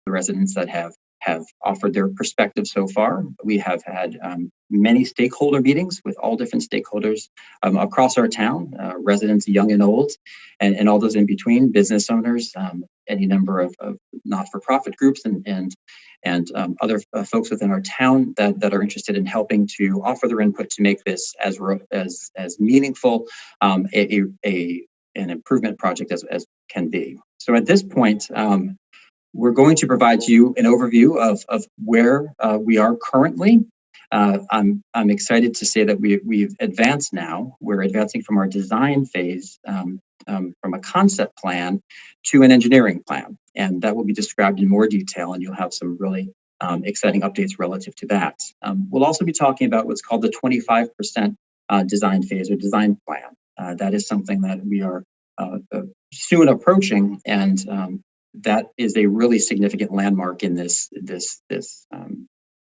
the residents that have offered their perspective so far. We have had many stakeholder meetings with all different stakeholders across our town, residents young and old, and all those in between, business owners, any number of not-for-profit groups and other folks within our town that are interested in helping to offer their input to make this as meaningful an improvement project as can be. So at this point, we're going to provide you an overview of where we are currently. I'm excited to say that we've advanced now. We're advancing from our design phase, from a concept plan to an engineering plan. And that will be described in more detail, and you'll have some really exciting updates relative to that. We'll also be talking about what's called the 25% design phase or design plan. That is something that we are soon approaching, and that is a really significant landmark in this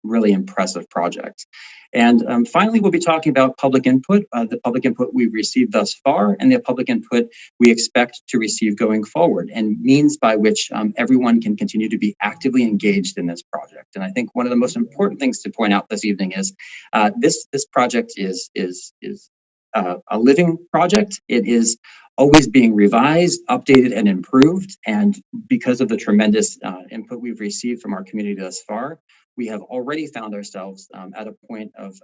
really impressive project. And finally, we'll be talking about public input, the public input we've received thus far, and the public input we expect to receive going forward, and means by which everyone can continue to be actively engaged in this project. And I think one of the most important things to point out this evening is this project is a living project. It is always being revised, updated, and improved. And because of the tremendous input we've received from our community thus far, we have already found ourselves at a point of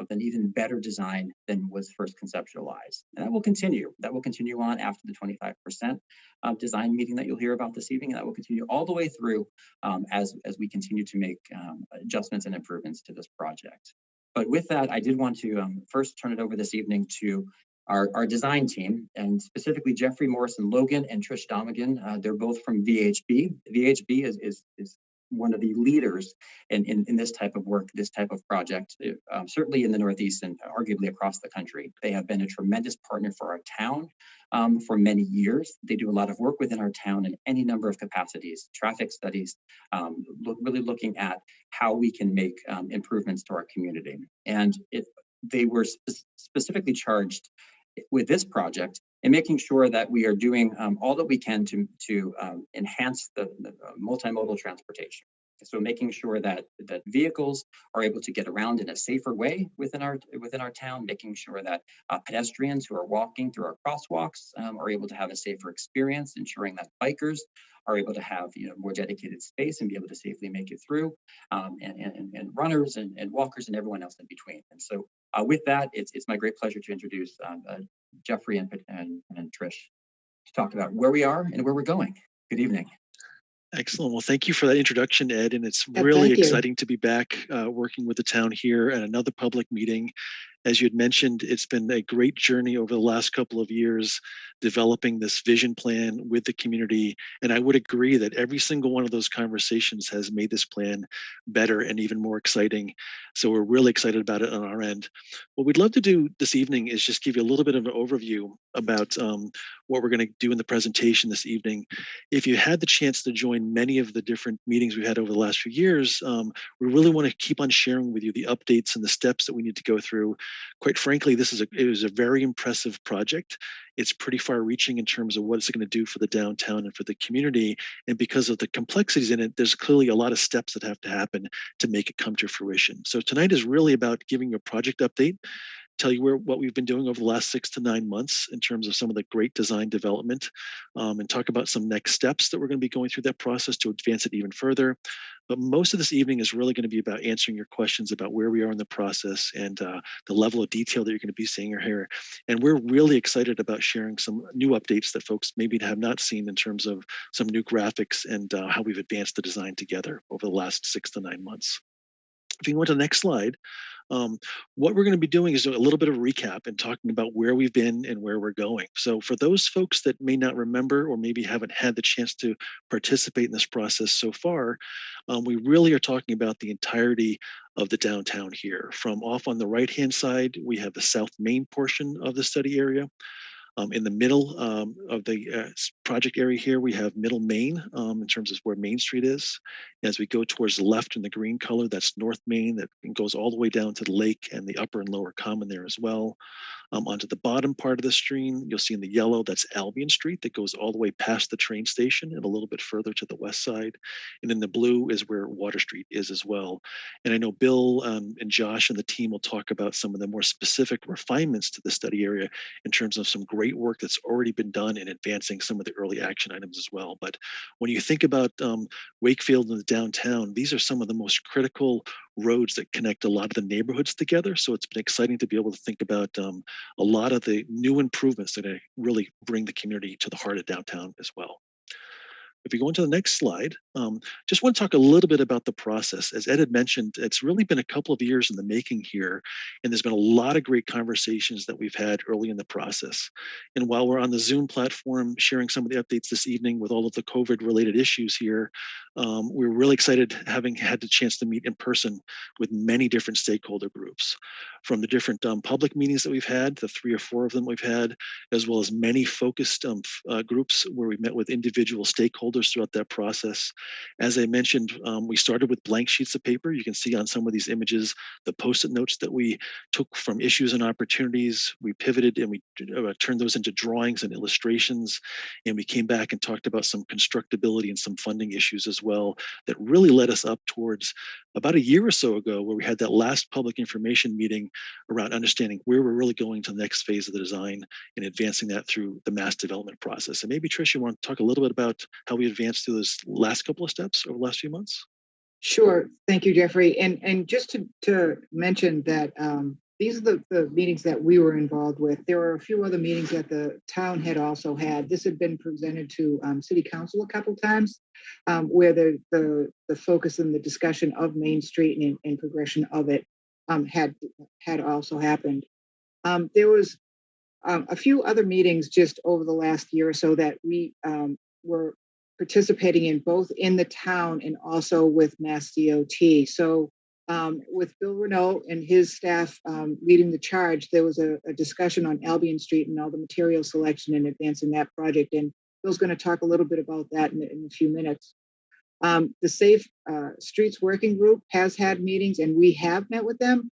an even better design than was first conceptualized. And that will continue. That will continue on after the 25% design meeting that you'll hear about this evening. And that will continue all the way through as we continue to make adjustments and improvements to this project. But with that, I did want to first turn it over this evening to our design team, and specifically Jeffrey Morrison Logan and Trish Domigan. They're both from VHB. VHB is one of the leaders in this type of work, this type of project, certainly in the Northeast and arguably across the country. They have been a tremendous partner for our town for many years. They do a lot of work within our town in any number of capacities, traffic studies, really looking at how we can make improvements to our community. And they were specifically charged with this project in making sure that we are doing all that we can to enhance the multimodal transportation. So making sure that vehicles are able to get around in a safer way within our town, making sure that pedestrians who are walking through our crosswalks are able to have a safer experience, ensuring that bikers are able to have more dedicated space and be able to safely make it through, and runners and walkers and everyone else in between. And so with that, it's my great pleasure to introduce Jeffrey and Trish to talk about where we are and where we're going. Good evening. Excellent. Well, thank you for that introduction, Ed. And it's really exciting to be back working with the town here at another public meeting. As you had mentioned, it's been a great journey over the last couple of years developing this vision plan with the community. And I would agree that every single one of those conversations has made this plan better and even more exciting. So we're really excited about it on our end. What we'd love to do this evening is just give you a little bit of an overview about what we're going to do in the presentation this evening. If you had the chance to join many of the different meetings we've had over the last few years, we really want to keep on sharing with you the updates and the steps that we need to go through. Quite frankly, it was a very impressive project. It's pretty far reaching in terms of what it's going to do for the downtown and for the community. And because of the complexities in it, there's clearly a lot of steps that have to happen to make it come to fruition. So tonight is really about giving you a project update, tell you what we've been doing over the last 6 to 9 months in terms of some of the great design development, and talk about some next steps that we're going to be going through that process to advance it even further. But most of this evening is really going to be about answering your questions about where we are in the process and the level of detail that you're going to be seeing here. And we're really excited about sharing some new updates that folks maybe have not seen in terms of some new graphics and how we've advanced the design together over the last 6 to 9 months. If you go to the next slide, what we're going to be doing is a little bit of a recap and talking about where we've been and where we're going. So for those folks that may not remember or maybe haven't had the chance to participate in this process so far, we really are talking about the entirety of the downtown here. From off on the right-hand side, we have the South Main portion of the study area. In the middle of the project area here, we have Middle Main in terms of where Main Street is. As we go towards the left in the green color, that's North Main, that goes all the way down to the lake and the upper and lower common there as well. Onto the bottom part of the stream, you'll see in the yellow, that's Albion Street that goes all the way past the train station and a little bit further to the west side. And then the blue is where Water Street is as well. And I know Bill and Josh and the team will talk about some of the more specific refinements to the study area in terms of some great work that's already been done in advancing some of the early action items as well. But when you think about Wakefield and the downtown, these are some of the most critical roads that connect a lot of the neighborhoods together. So it's been exciting to be able to think about a lot of the new improvements that really bring the community to the heart of downtown as well. If we go into the next slide, just want to talk a little bit about the process. As Ed had mentioned, it's really been a couple of years in the making here, and there's been a lot of great conversations that we've had early in the process. And while we're on the Zoom platform sharing some of the updates this evening with all of the COVID-related issues here, we're really excited having had the chance to meet in person with many different stakeholder groups. From the different public meetings that we've had, the 3 or 4 of them we've had, as well as many focused groups where we met with individual stakeholders throughout that process. As I mentioned, we started with blank sheets of paper. You can see on some of these images the post-it notes that we took from issues and opportunities. We pivoted and we turned those into drawings and illustrations. And we came back and talked about some constructability and some funding issues as well that really led us up towards about a year or so ago, where we had that last public information meeting around understanding where we're really going to the next phase of the design and advancing that through the mass development process. And maybe Trish, you want to talk a little bit about how we advanced through those last couple of steps over the last few months? Sure. Thank you, Jeffrey. And just to mention that these are the meetings that we were involved with. There were a few other meetings that the town had also had. This had been presented to City Council a couple times, where the focus and the discussion of Main Street and progression of it had also happened. There was a few other meetings just over the last year or so that we were participating in, both in the town and also with Mass DOT. So with Bill Renault and his staff leading the charge, there was a discussion on Albion Street and all the material selection and advancing that project. And Bill's going to talk a little bit about that in a few minutes. The Safe Streets Working Group has had meetings, and we have met with them.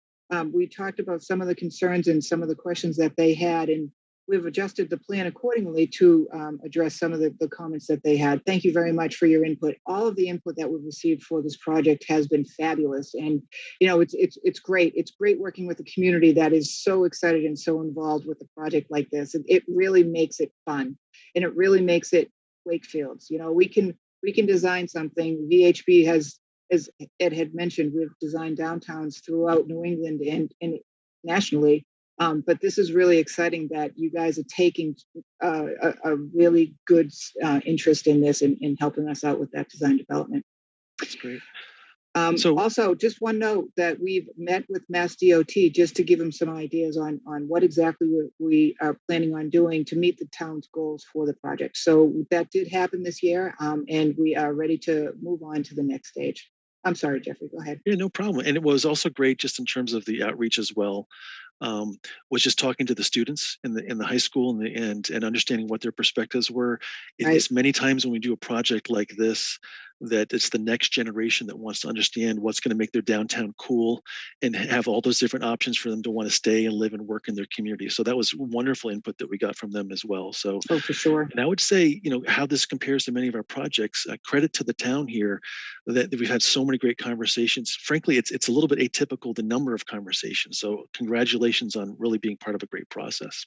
We talked about some of the concerns and some of the questions that they had, and we've adjusted the plan accordingly to address some of the comments that they had. Thank you very much for your input. All of the input that we've received for this project has been fabulous. And, you know, it's great. It's great working with a community that is so excited and so involved with a project like this. It really makes it fun, and it really makes it Wakefield's. You know, we can design something. VHB has, as Ed had mentioned, we've designed downtowns throughout New England and nationally. But this is really exciting that you guys are taking a really good interest in this and helping us out with that design development. That's great. Also, just one note that we've met with Mass DOT just to give them some ideas on what exactly we are planning on doing to meet the town's goals for the project. So that did happen this year, and we are ready to move on to the next stage. I'm sorry, Jeffrey, go ahead. Yeah, no problem. And it was also great just in terms of the outreach as well. Was just talking to the students in the high school and understanding what their perspectives were. It's many times when we do a project like this that it's the next generation that wants to understand what's going to make their downtown cool and have all those different options for them to want to stay and live and work in their community. So that was wonderful input that we got from them as well. So, for sure. And I would say, you know, how this compares to many of our projects, credit to the town here that we've had so many great conversations. Frankly, it's a little bit atypical, the number of conversations. So congratulations on really being part of a great process.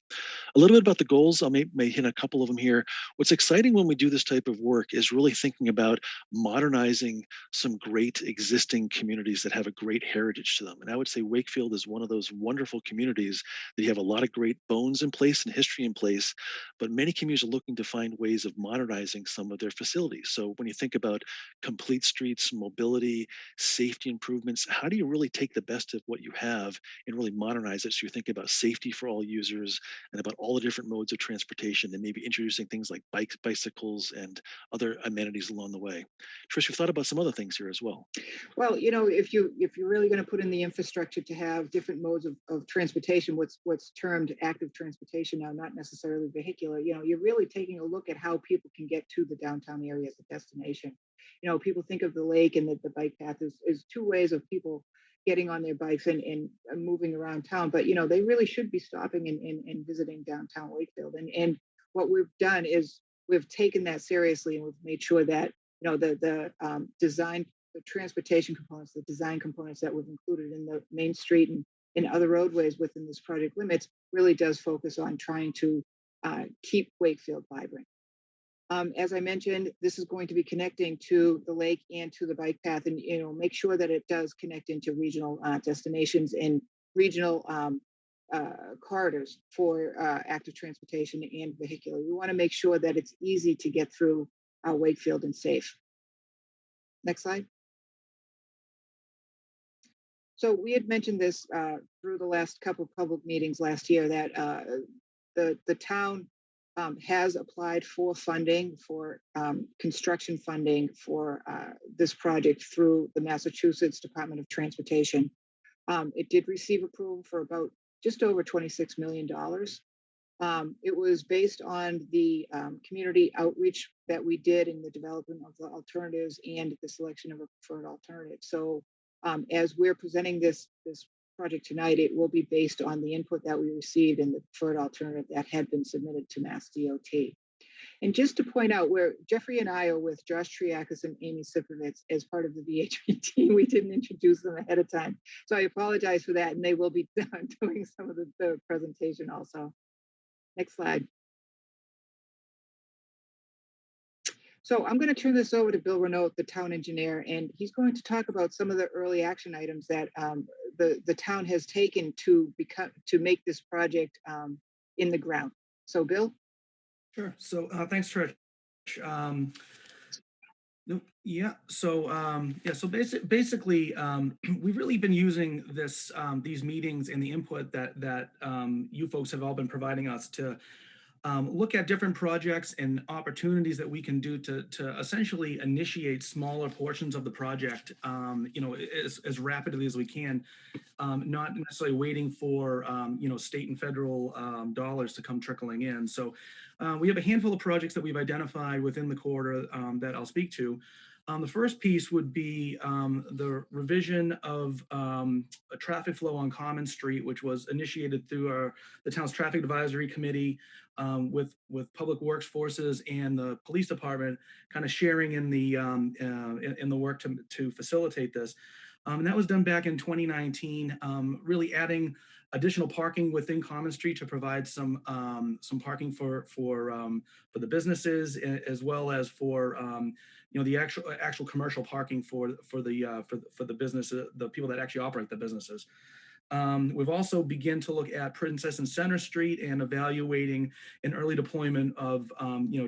A little bit about the goals. I may hit a couple of them here. What's exciting when we do this type of work is really thinking about modernizing some great existing communities that have a great heritage to them. And I would say Wakefield is one of those wonderful communities that you have a lot of great bones in place and history in place, but many communities are looking to find ways of modernizing some of their facilities. So when you think about complete streets, mobility, safety improvements, how do you really take the best of what you have and really modernize it? So you're thinking about safety for all users and about all the different modes of transportation and maybe introducing things like bikes, bicycles, and other amenities along the way. Trish, we've thought about some other things here as well. Well, you know, if you're really going to put in the infrastructure to have different modes of transportation, what's termed active transportation now, not necessarily vehicular, you know, you're really taking a look at how people can get to the downtown area as a destination. You know, people think of the lake and the bike path is two ways of people getting on their bikes and moving around town, but you know, they really should be stopping and visiting downtown Wakefield. And what we've done is we've taken that seriously, and we've made sure that you know the design, the transportation components, the design components that we've included in the Main Street and in other roadways within this project limits really does focus on trying to keep Wakefield vibrant. As I mentioned, this is going to be connecting to the lake and to the bike path, and you know, make sure that it does connect into regional destinations and regional corridors for active transportation and vehicular. We want to make sure that it's easy to get through Wakefield and safe. Next slide. So we had mentioned this through the last couple of public meetings last year that the town has applied for funding for construction funding for this project through the Massachusetts Department of Transportation. It did receive approval for about just over $26 million. It was based on the community outreach that we did in the development of the alternatives and the selection of a preferred alternative. So as we're presenting this project tonight, it will be based on the input that we received and the preferred alternative that had been submitted to Mass DOT. And just to point out, where Jeffrey and I are with Josh Triakis and Amy Sipovitz as part of the VHB team, we didn't introduce them ahead of time. So I apologize for that, and they will be doing some of the presentation also. Next slide. So I'm going to turn this over to Bill Renault, the town engineer, and he's going to talk about some of the early action items that the town has taken to make this project in the ground. So, Bill. Sure. So thanks, Trish. So basically, we've really been using these meetings and the input that you folks have all been providing us to look at different projects and opportunities that we can do to essentially initiate smaller portions of the project, as rapidly as we can, not necessarily waiting for, state and federal dollars to come trickling in. So we have a handful of projects that we've identified within the corridor that I'll speak to. The first piece would be the revision of a traffic flow on Common Street, which was initiated through the town's traffic advisory committee with public works forces and the police department, kind of sharing in the work to facilitate this. And that was done back in 2019, really adding additional parking within Common Street to provide some parking for the businesses, as well as for the actual commercial parking for the businesses, the people that actually operate the businesses. We've also begun to look at Princess and Center Street and evaluating an early deployment of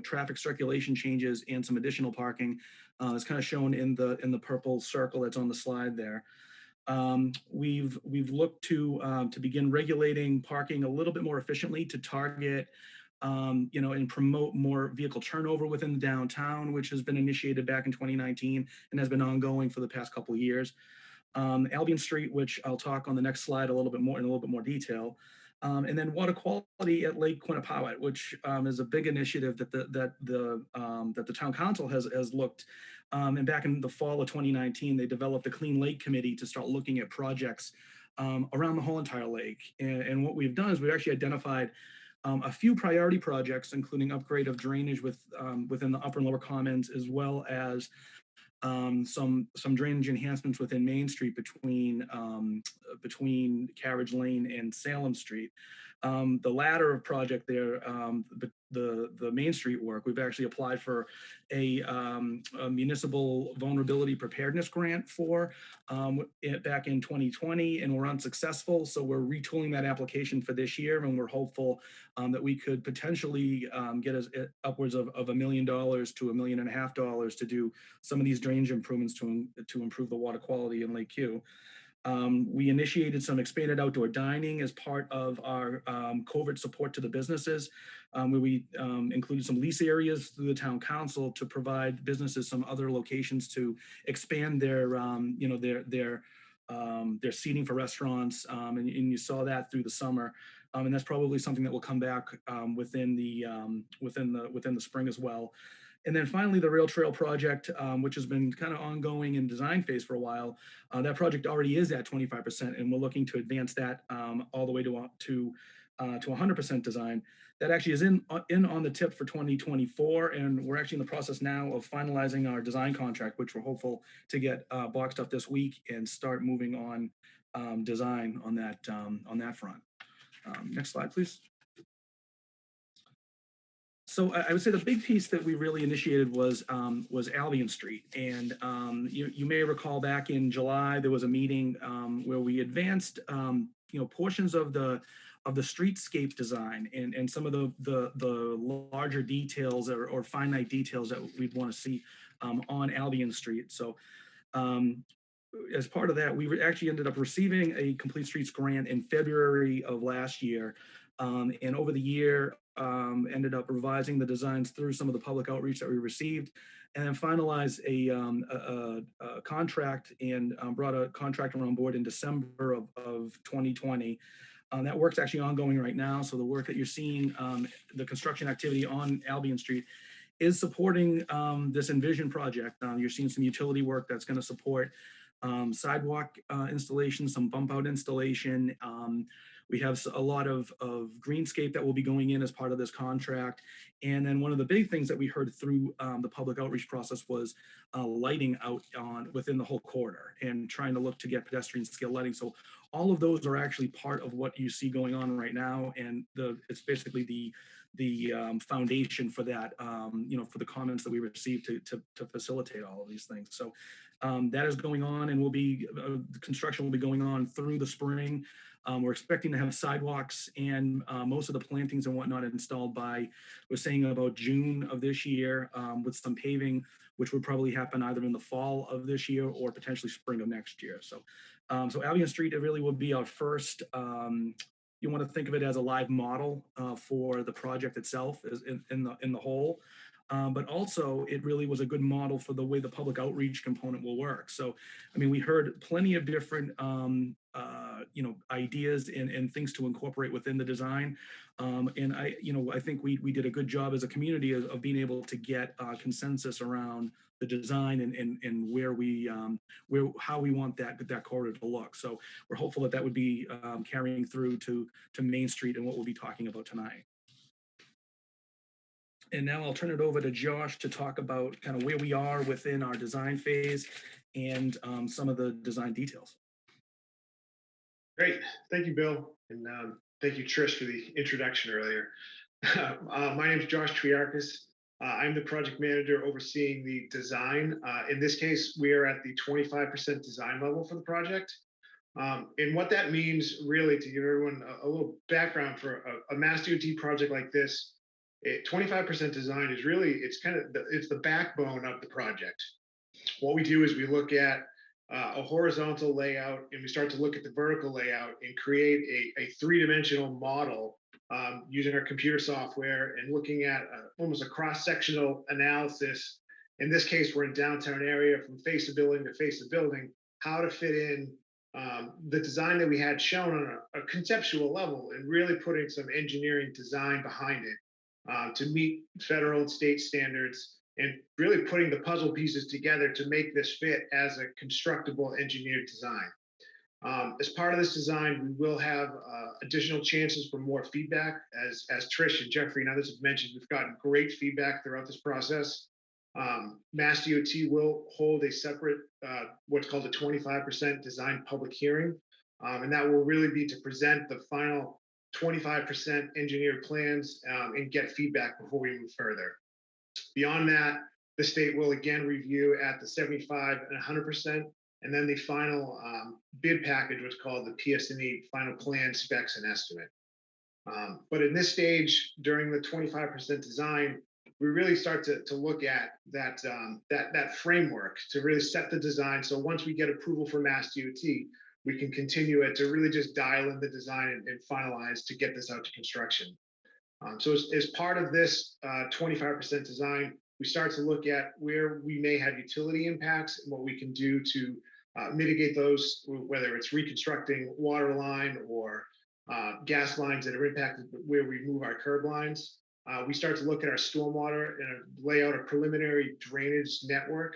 traffic circulation changes and some additional parking. It's kind of shown in the purple circle that's on the slide there. We've looked to begin regulating parking a little bit more efficiently to target and promote more vehicle turnover within the downtown, which has been initiated back in 2019 and has been ongoing for the past couple of years. Albion Street, which I'll talk on the next slide in a little bit more detail, and then water quality at Lake Quinnipiac, which is a big initiative that the town council has looked. And back in the fall of 2019, they developed a Clean Lake Committee to start looking at projects around the whole entire lake. And what we've done is we've actually identified a few priority projects, including upgrade of drainage within the upper and lower commons, as well as some drainage enhancements within Main Street between Carriage Lane and Salem Street. The latter project there, the Main Street work, we've actually applied for a municipal vulnerability preparedness grant for back in 2020, and we're unsuccessful. So we're retooling that application for this year, and we're hopeful that we could potentially get upwards of $1 million to $1.5 million to do some of these drainage improvements to improve the water quality in Lake Q. We initiated some expanded outdoor dining as part of our COVID support to the businesses, where we included some lease areas through the town council to provide businesses some other locations to expand their, their seating for restaurants, and you saw that through the summer, and that's probably something that will come back within the spring as well. And then finally, the rail trail project, which has been kind of ongoing in design phase for a while, that project already is at 25%, and we're looking to advance that all the way to 100% design. That actually is in on the tip for 2024, and we're actually in the process now of finalizing our design contract, which we're hopeful to get boxed up this week and start moving on design on that front. Next slide, please. So I would say the big piece that we really initiated was Albion Street, and you may recall back in July there was a meeting where we advanced portions of the streetscape design and some of the larger details or finite details that we'd want to see on Albion Street. So as part of that, we actually ended up receiving a Complete Streets grant in February of last year, and over the year ended up revising the designs through some of the public outreach that we received, and then finalized a contract and brought a contractor on board in December of 2020. That work's actually ongoing right now. So the work that you're seeing, the construction activity on Albion Street, is supporting this Envision project. You're seeing some utility work that's going to support sidewalk installation, some bump out installation. We have a lot of greenscape that will be going in as part of this contract. And then one of the big things that we heard through the public outreach process was lighting out within the whole corridor and trying to look to get pedestrian scale lighting. So all of those are actually part of what you see going on right now. And it's basically the foundation for that, for the comments that we received to facilitate all of these things. So that is going on, and the construction will be going on through the spring. We're expecting to have sidewalks and most of the plantings and whatnot installed by, we're saying about June of this year, with some paving, which would probably happen either in the fall of this year or potentially spring of next year. So Albion Street, it really will be our first, you want to think of it as a live model for the project itself in the whole. But also it really was a good model for the way the public outreach component will work. So, I mean, we heard plenty of different, ideas and things to incorporate within the design. And I think we did a good job as a community of being able to get consensus around the design and how we want that corridor to look. So we're hopeful that would be carrying through to Main Street and what we'll be talking about tonight. And now I'll turn it over to Josh to talk about kind of where we are within our design phase and some of the design details. Great. Thank you, Bill. And thank you, Trish, for the introduction earlier. My name is Josh Triarchis. I'm the project manager overseeing the design. In this case, we are at the 25% design level for the project. And what that means, really, to give everyone a little background for a Mass DOT project like this, 25% design is really, it's the backbone of the project. What we do is we look at a horizontal layout, and we start to look at the vertical layout and create a three-dimensional model using our computer software and looking at almost a cross-sectional analysis. In this case, we're in downtown area, from face of building to face of building, how to fit in the design that we had shown on a conceptual level, and really putting some engineering design behind it to meet federal and state standards, and really putting the puzzle pieces together to make this fit as a constructible engineered design. As part of this design, we will have additional chances for more feedback. As Trish and Jeffrey and others have mentioned, we've gotten great feedback throughout this process. Mass DOT will hold a separate, what's called a 25% design public hearing, and that will really be to present the final 25% engineered plans and get feedback before we move further. Beyond that, the state will again review at the 75 and 100%, and then the final bid package, what's called the PS&E, final plan, specs, and estimate. But in this stage, during the 25% design, we really start to look at that framework to really set the design. So once we get approval from Mass DOT, we can continue it to really just dial in the design and finalize to get this out to construction. So as part of this 25% design, we start to look at where we may have utility impacts and what we can do to mitigate those, whether it's reconstructing water line or gas lines that are impacted where we move our curb lines. We start to look at our stormwater and lay out a preliminary drainage network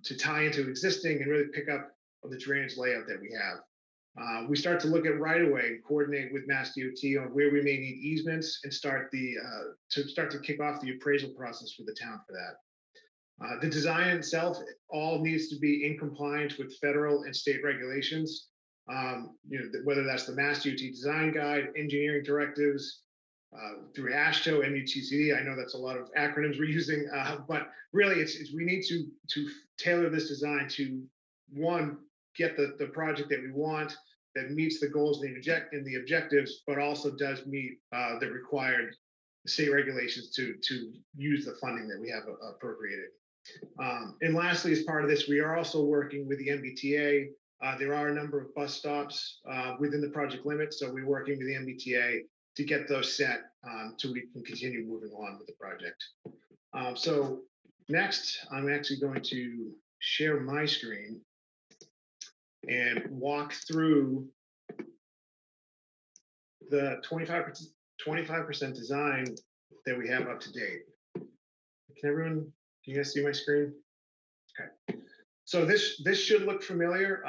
to tie into existing and really pick up the drainage layout that we have. We start to look at right-of-way and coordinate with Mass DOT on where we may need easements and start to kick off the appraisal process for the town for that. The design itself all needs to be in compliance with federal and state regulations. Whether that's the Mass DOT Design Guide, engineering directives, through AASHTO, MUTCD. I know that's a lot of acronyms we're using, but really we need to tailor this design to, one, get the project that we want that meets the goals and the objectives, but also does meet the required state regulations to use the funding that we have appropriated. And lastly, as part of this, we are also working with the MBTA. There are a number of bus stops within the project limits, so we're working with the MBTA to get those set so we can continue moving on with the project. So next, I'm actually going to share my screen and walk through the 25% design that we have up to date. Can you guys see my screen? Okay. So this should look familiar.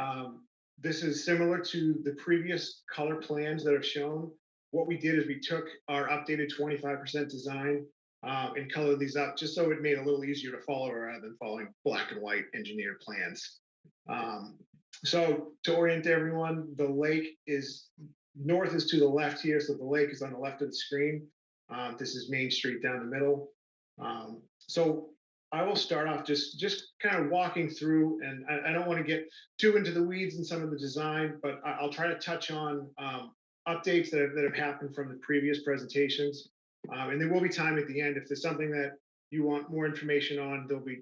This is similar to the previous color plans that have shown. What we did is we took our updated 25% design and colored these up just so it made it a little easier to follow rather than following black and white engineered plans. So to orient everyone, the lake is north is to the left here, so the lake is on the left of the screen. This is Main Street down the middle. So I will start off just kind of walking through, and I don't want to get too into the weeds in some of the design, but I'll try to touch on updates that have happened from the previous presentations. And there will be time at the end. If there's something that you want more information on, there'll be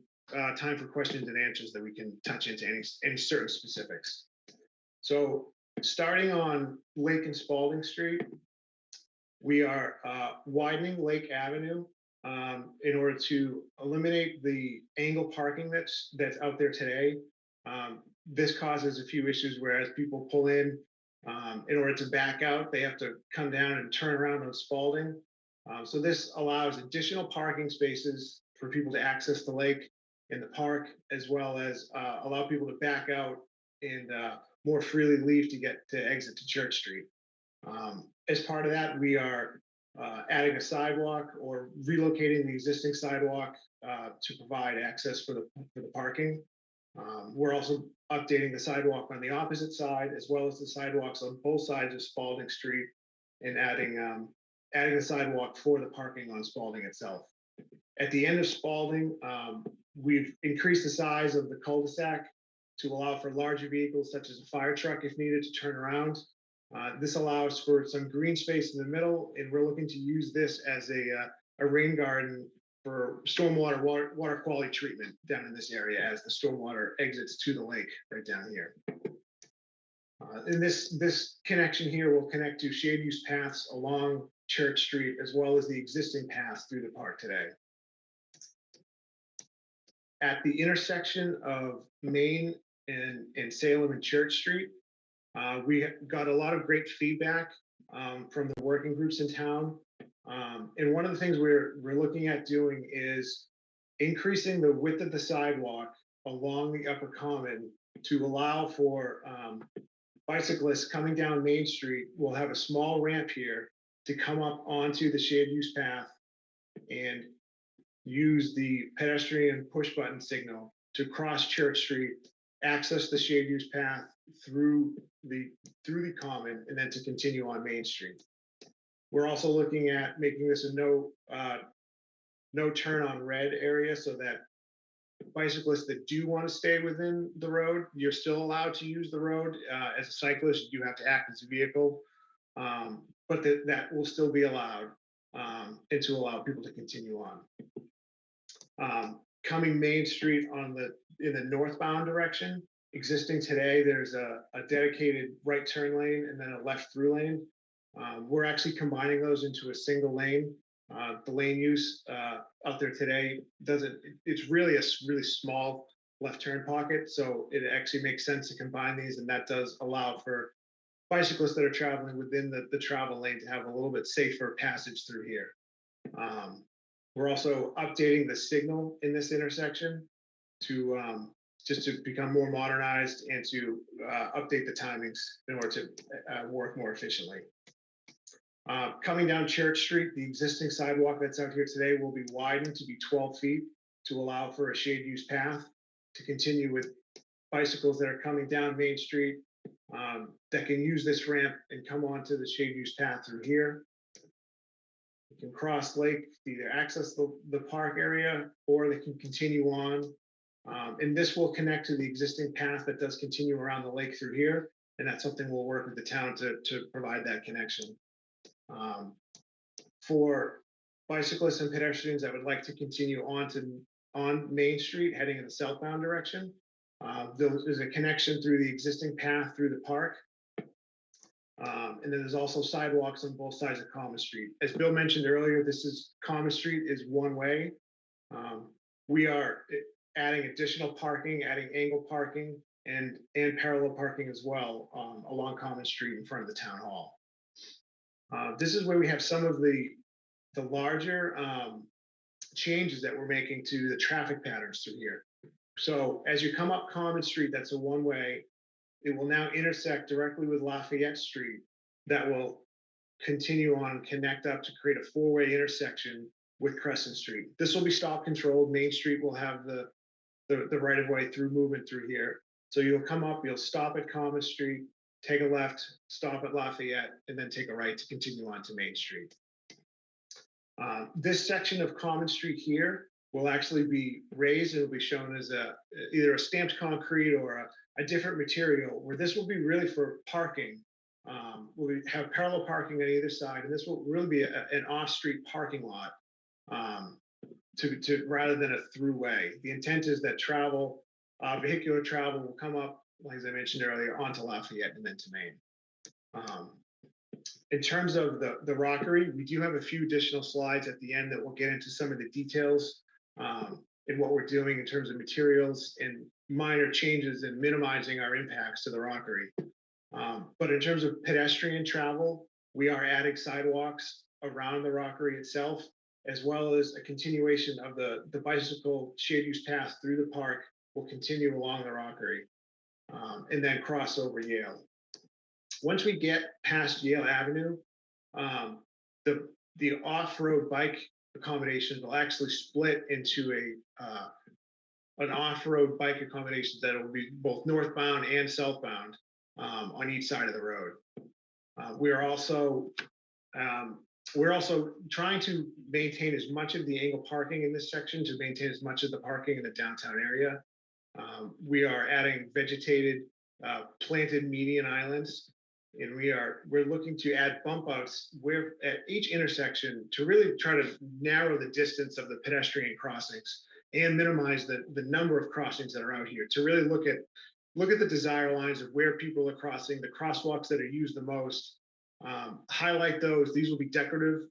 time for questions and answers that we can touch into any certain specifics. So starting on Lake and Spalding Street, we are widening Lake Avenue in order to eliminate the angle parking that's out there today. This causes a few issues, whereas people pull in order to back out, they have to come down and turn around on Spalding. So this allows additional parking spaces for people to access the lake in the park, as well as allow people to back out and more freely leave to exit to Church Street. As part of that, we are adding a sidewalk or relocating the existing sidewalk to provide access for the parking. We're also updating the sidewalk on the opposite side, as well as the sidewalks on both sides of Spalding Street, and adding a sidewalk for the parking on Spalding itself. At the end of Spalding, we've increased the size of the cul-de-sac to allow for larger vehicles, such as a fire truck if needed, to turn around. This allows for some green space in the middle, and we're looking to use this as a rain garden for stormwater water quality treatment down in this area as the stormwater exits to the lake right down here. And this connection here will connect to shade use paths along Church Street, as well as the existing paths through the park today. At the intersection of Main and Salem and Church Street, we got a lot of great feedback from the working groups in town. And one of the things we're looking at doing is increasing the width of the sidewalk along the upper common to allow for bicyclists coming down Main Street. We'll have a small ramp here to come up onto the shared use path and use the pedestrian push button signal to cross Church Street, access the shared use path through the common, and then to continue on Main Street. We're also looking at making this a no turn on red area, so that bicyclists that do want to stay within the road, you're still allowed to use the road. As a cyclist, you have to act as a vehicle, but that will still be allowed, and to allow people to continue on. Coming Main Street in the northbound direction, Existing today, there's a dedicated right turn lane and then a left through lane. We're actually combining those into a single lane. The lane use out there today it's really a really small left turn pocket. So it actually makes sense to combine these, and that does allow for bicyclists that are traveling within the travel lane to have a little bit safer passage through here. We're also updating the signal in this intersection to just to become more modernized and to update the timings in order to work more efficiently. Coming down Church Street, the existing sidewalk that's out here today will be widened to be 12 feet to allow for a shade use path to continue with bicycles that are coming down Main Street that can use this ramp and come onto the shade use path through here. You can cross Lake to either access the park area, or they can continue on. And this will connect to the existing path that does continue around the lake through here. And that's something we'll work with the town to provide that connection. For bicyclists and pedestrians that would like to continue on Main Street heading in the southbound direction, there's a connection through the existing path through the park. And then there's also sidewalks on both sides of Common Street. As Bill mentioned earlier, Common Street is one way. We are adding additional parking, adding angle parking, and parallel parking as well along Common Street in front of the town hall. This is where we have some of the larger changes that we're making to the traffic patterns through here. So as you come up Common Street, that's a one-way. It will now intersect directly with Lafayette Street. That will continue on, connect up to create a four-way intersection with Crescent Street. This will be stop controlled. Main Street will have the right-of-way through movement through here. So you'll come up, you'll stop at Common Street, take a left, stop at Lafayette, and then take a right to continue on to Main Street. This section of Common Street here will actually be raised. It'll be shown as either a stamped concrete or a different material, where this will be really for parking. We'll have parallel parking on either side, and this will really be an off-street parking lot to rather than a throughway. The intent is that vehicular travel will come up, like as I mentioned earlier, onto Lafayette and then to Main. In terms of the rockery, we do have a few additional slides at the end that will get into some of the details in what we're doing in terms of materials and minor changes in minimizing our impacts to the rockery. But in terms of pedestrian travel, we are adding sidewalks around the rockery itself, as well as a continuation of the bicycle shade use path through the park will continue along the rockery and then cross over Yale. Once we get past Yale Avenue, the off-road bike accommodations will actually split into an off-road bike accommodation that will be both northbound and southbound on each side of the road. We're also trying to maintain as much of the angle parking in this section to maintain as much of the parking in the downtown area. We are adding vegetated, planted median islands, and we're looking to add bump outs where at each intersection to really try to narrow the distance of the pedestrian crossings and minimize the number of crossings that are out here, to really look at the desire lines of where people are crossing, the crosswalks that are used the most, highlight those. These will be decorative,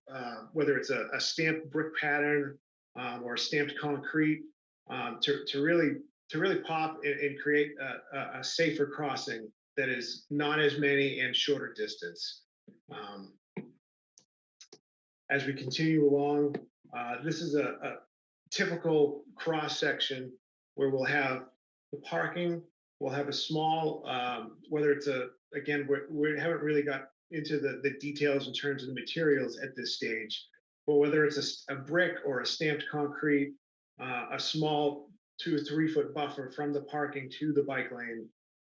whether it's a stamped brick pattern or stamped concrete, to really pop and create a safer crossing that is not as many and shorter distance. As we continue along, this is a typical cross section where we'll have the parking. We'll have a small, whether it's again, we haven't really got into the details in terms of the materials at this stage, but whether it's a brick or a stamped concrete, a small 2 or 3 foot buffer from the parking to the bike lane.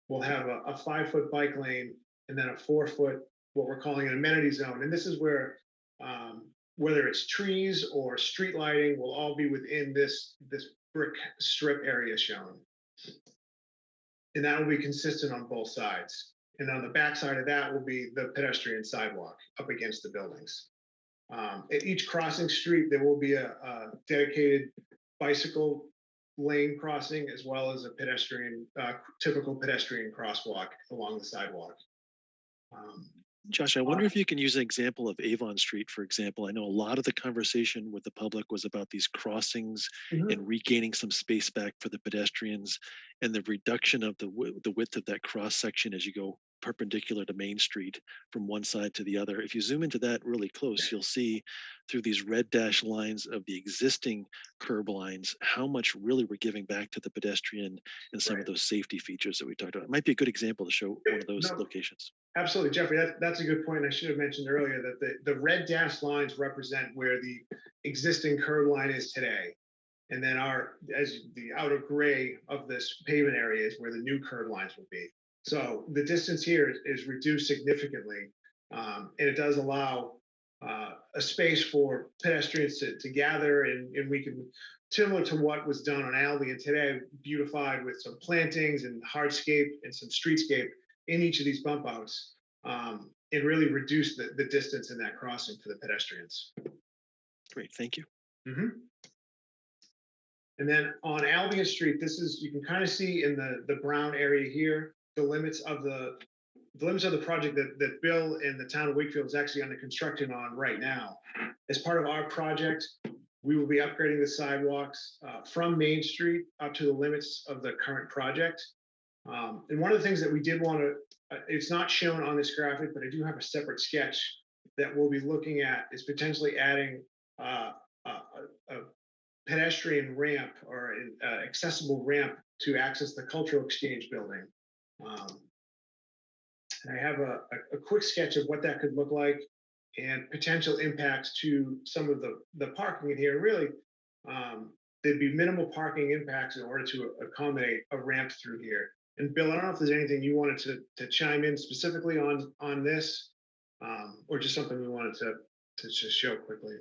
We'll have a 5 foot bike lane and then a 4 foot, what we're calling an amenity zone. And this is where, whether it's trees or street lighting, will all be within this brick strip area shown. And that will be consistent on both sides. And on the back side of that will be the pedestrian sidewalk up against the buildings. At each crossing street, there will be a dedicated bicycle lane crossing as well as a pedestrian, typical pedestrian crosswalk along the sidewalk. Josh, I wonder if you can use an example of Avon Street, for example. I know a lot of the conversation with the public was about these crossings and regaining some space back for the pedestrians and the reduction of the width of that cross section as you go perpendicular to Main Street from one side to the other. If you zoom into that really close, you'll see through these red dash lines of the existing curb lines, how much really we're giving back to the pedestrian and some of those safety features that we talked about. It might be a good example to show one of those locations. Absolutely, Jeffrey, that's a good point. I should have mentioned earlier that the red dashed lines represent where the existing curb line is today. And then as the outer gray of this pavement area is where the new curb lines will be. So the distance here is reduced significantly, and it does allow a space for pedestrians to gather, and we can, similar to what was done on Albion today, beautified with some plantings and hardscape and some streetscape in each of these bump outs, and really reduce the distance in that crossing for the pedestrians. Great, thank you. And then on Albion Street, you can kind of see in the brown area here, the limits of the project that Bill and the town of Wakefield is actually under construction on right now. As part of our project, we will be upgrading the sidewalks from Main Street up to the limits of the current project. And one of the things that we did want to, it's not shown on this graphic, but I do have a separate sketch that we'll be looking at, is potentially adding a pedestrian ramp or an accessible ramp to access the Cultural Exchange building. And I have a quick sketch of what that could look like and potential impacts to some of the parking in here. Really, there'd be minimal parking impacts in order to accommodate a ramp through here. And Bill, I don't know if there's anything you wanted to chime in specifically on this, or just something we wanted to just show quickly.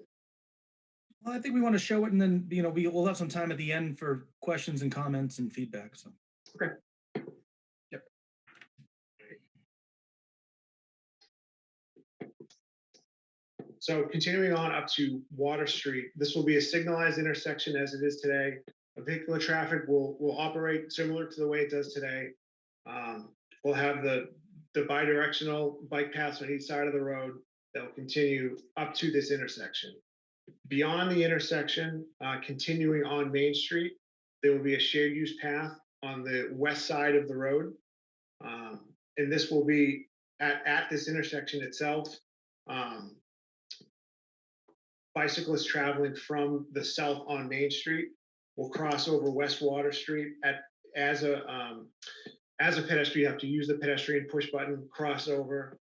Well, I think we want to show it, and then we'll have some time at the end for questions and comments and feedback. So. Okay. Yep. So continuing on up to Water Street, this will be a signalized intersection as it is today. Vehicular traffic will operate similar to the way it does today. We'll have the bidirectional bike paths on each side of the road that will continue up to this intersection. Beyond the intersection, continuing on Main Street, there will be a shared use path on the west side of the road. And this will be at this intersection itself. Bicyclists traveling from the south on Main Street will cross over West Water Street as a pedestrian. You have to use the pedestrian push button, cross over,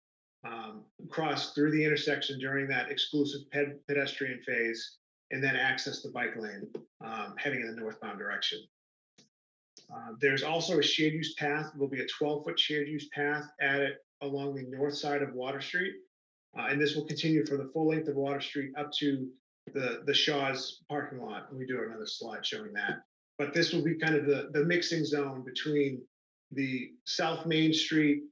cross through the intersection during that exclusive pedestrian phase, and then access the bike lane heading in the northbound direction. There's also a shared use path. There'll be a 12-foot shared use path added along the north side of Water Street. And this will continue for the full length of Water Street up to the Shaw's parking lot. We do another slide showing that. But this will be kind of the mixing zone between the South Main Street,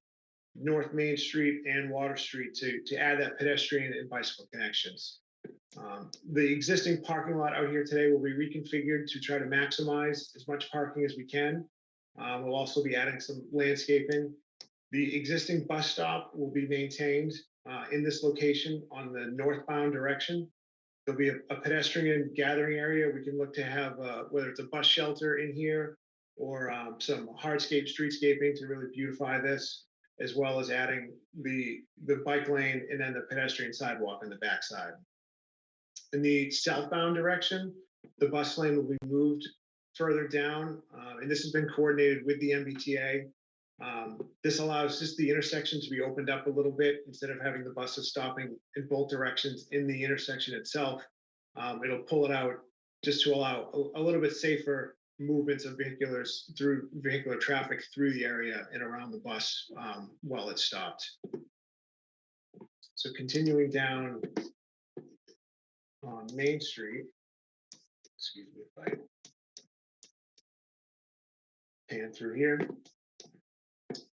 North Main Street, and Water Street to add that pedestrian and bicycle connections. The existing parking lot out here today will be reconfigured to try to maximize as much parking as we can. We'll also be adding some landscaping. The existing bus stop will be maintained in this location on the northbound direction. There'll be a pedestrian gathering area. We can look to have whether it's a bus shelter in here or some hardscape streetscaping to really beautify this, as well as adding the bike lane and then the pedestrian sidewalk on the backside. In the southbound direction, the bus lane will be moved further down, and this has been coordinated with the MBTA. This allows just the intersection to be opened up a little bit instead of having the buses stopping in both directions in the intersection itself. It'll pull it out just to allow a little bit safer movements of vehicular traffic through the area and around the bus while it's stopped. So continuing down on Main Street, excuse me if I pan through here.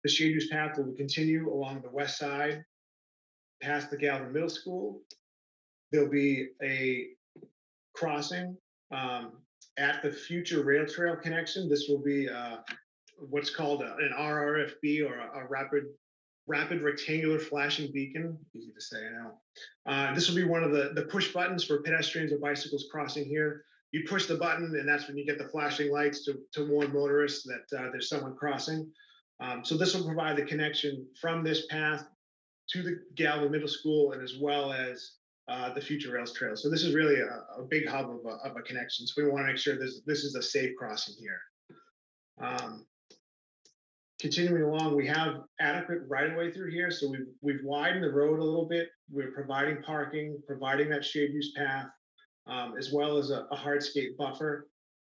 The shared use path will continue along the west side, past the Galvin Middle School. There'll be a crossing at the future rail trail connection, this will be what's called an RRFB, or a rapid rectangular flashing beacon. Easy to say, I know. This will be one of the push buttons for pedestrians or bicycles crossing here. You push the button, and that's when you get the flashing lights to warn motorists that there's someone crossing. So this will provide the connection from this path to the Galvin Middle School, and as well as the future rails trail. So this is really a big hub of a connection. So we want to make sure this is a safe crossing here. Continuing along, we have adequate right-of-way through here. So we've widened the road a little bit. We're providing parking, providing that shared use path, as well as a hardscape buffer.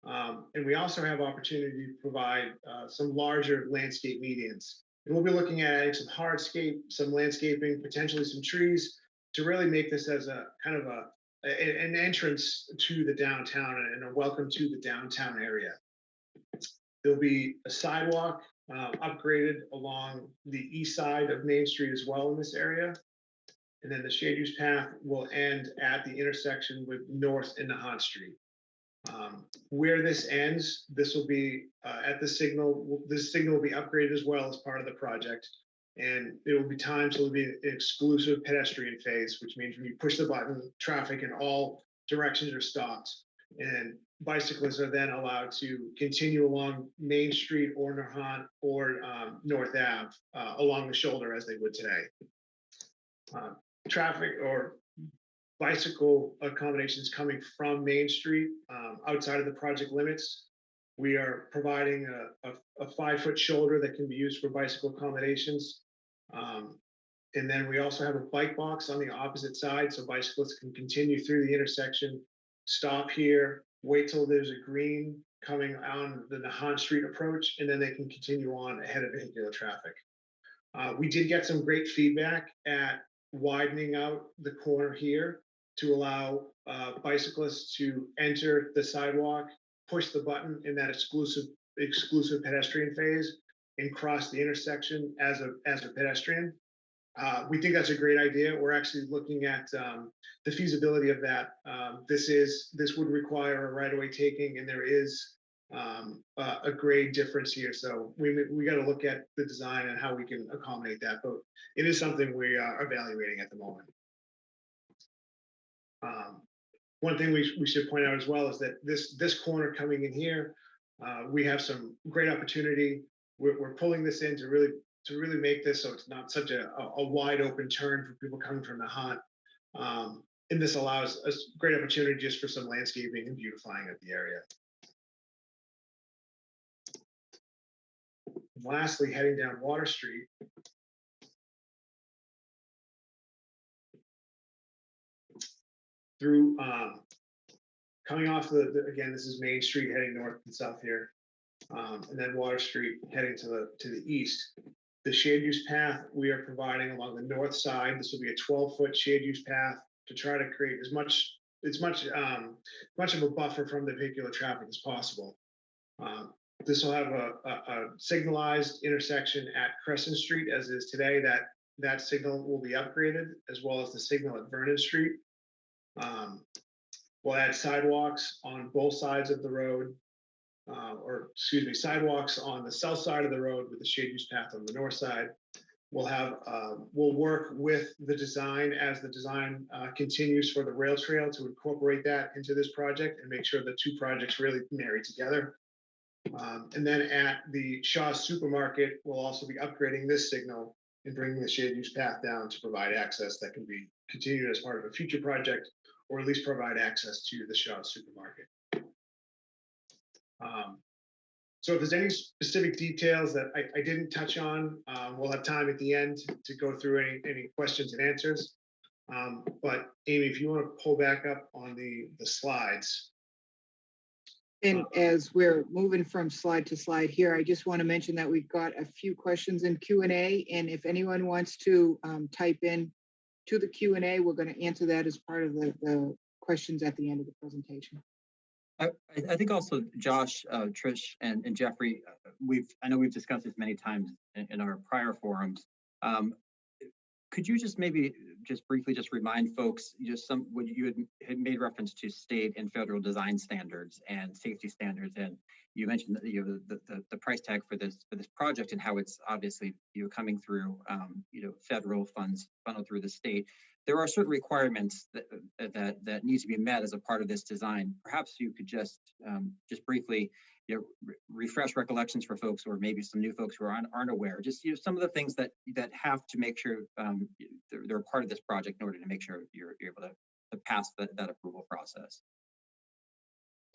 And we also have opportunity to provide some larger landscape medians. And we'll be looking at adding some hardscape, some landscaping, potentially some trees, to really make this as a kind of an entrance to the downtown and a welcome to the downtown area. There'll be a sidewalk upgraded along the east side of Main Street as well in this area. And then the shade use path will end at the intersection with North and Nahant Street. Where this ends, this will be at the signal. This signal will be upgraded as well as part of the project. And it will be timed, so it'll be an exclusive pedestrian phase, which means when you push the button, traffic in all directions are stopped. And bicyclists are then allowed to continue along Main Street or Nahant or North Ave along the shoulder as they would today. Traffic or bicycle accommodations coming from Main Street outside of the project limits. We are providing a 5-foot shoulder that can be used for bicycle accommodations. And then we also have a bike box on the opposite side, so bicyclists can continue through the intersection, stop here, wait till there's a green coming on the Nahant Street approach, and then they can continue on ahead of vehicular traffic. We did get some great feedback at widening out the corner here to allow bicyclists to enter the sidewalk, push the button in that exclusive pedestrian phase, and cross the intersection as a pedestrian. We think that's a great idea. We're actually looking at the feasibility of that. This would require a right-of-way taking, and there is a grade difference here. So we got to look at the design and how we can accommodate that. But it is something we are evaluating at the moment. One thing we should point out as well is that this corner coming in here, we have some great opportunity. We're pulling this in to really make this so it's not such a wide open turn for people coming from the Nahant. And this allows us great opportunity just for some landscaping and beautifying of the area. And lastly, heading down Water Street. Through coming off again, this is Main Street heading north and south here, and then Water Street heading to the east. The shade use path we are providing along the north side. This will be a 12-foot shade use path to try to create as much of a buffer from the vehicular traffic as possible. This will have a signalized intersection at Crescent Street as is today. That signal will be upgraded, as well as the signal at Vernon Street. We'll add sidewalks on both sides of the road, sidewalks on the south side of the road with the shade use path on the north side. We'll work with the design as the design continues for the rail trail to incorporate that into this project and make sure the two projects really marry together. And then at the Shaw Supermarket, we'll also be upgrading this signal and bringing the shade use path down to provide access that can be continued as part of a future project, or at least provide access to the Shaw Supermarket. So if there's any specific details that I didn't touch on, we'll have time at the end to go through any questions and answers. But Amy, if you want to pull back up on the slides. And as we're moving from slide to slide here, I just want to mention that we've got a few questions in Q&A, and if anyone wants to type in to the Q&A, we're going to answer that as part of the questions at the end of the presentation. I think also Josh, Trish, and Jeffrey, I know we've discussed this many times in our prior forums. could you just maybe just briefly just remind folks just some what you had made reference to state and federal design standards and safety standards, and you mentioned that the price tag for this project and how it's obviously coming through federal funds funneled through the state. There are certain requirements that need to be met as a part of this design. Perhaps you could just briefly refresh recollections for folks, or maybe some new folks who aren't aware. Just some of the things that have to make sure they're part of this project in order to make sure you're able to pass that approval process.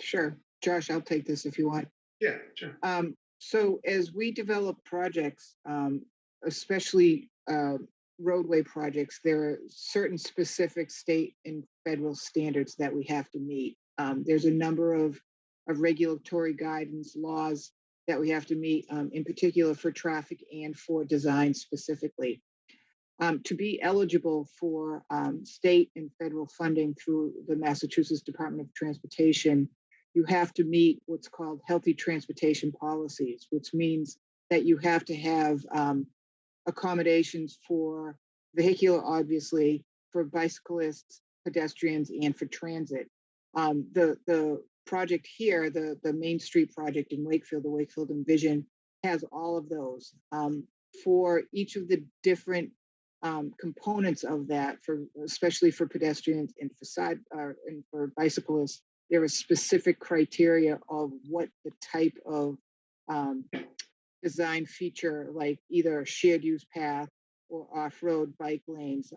Sure, Josh, I'll take this if you want. Yeah, sure. So as we develop projects, especially roadway projects, there are certain specific state and federal standards that we have to meet. There's a number of regulatory guidance laws that we have to meet, in particular for traffic and for design specifically. To be eligible for state and federal funding through the Massachusetts Department of Transportation, you have to meet what's called healthy transportation policies, which means that you have to have accommodations for vehicular, obviously, for bicyclists, pedestrians, and for transit. The project here, the Main Street project in Wakefield, the Wakefield Envision, has all of those. For each of the different components of that, especially for pedestrians and and for bicyclists, there is specific criteria of what the type of design feature, like either a shared use path or off-road bike lanes,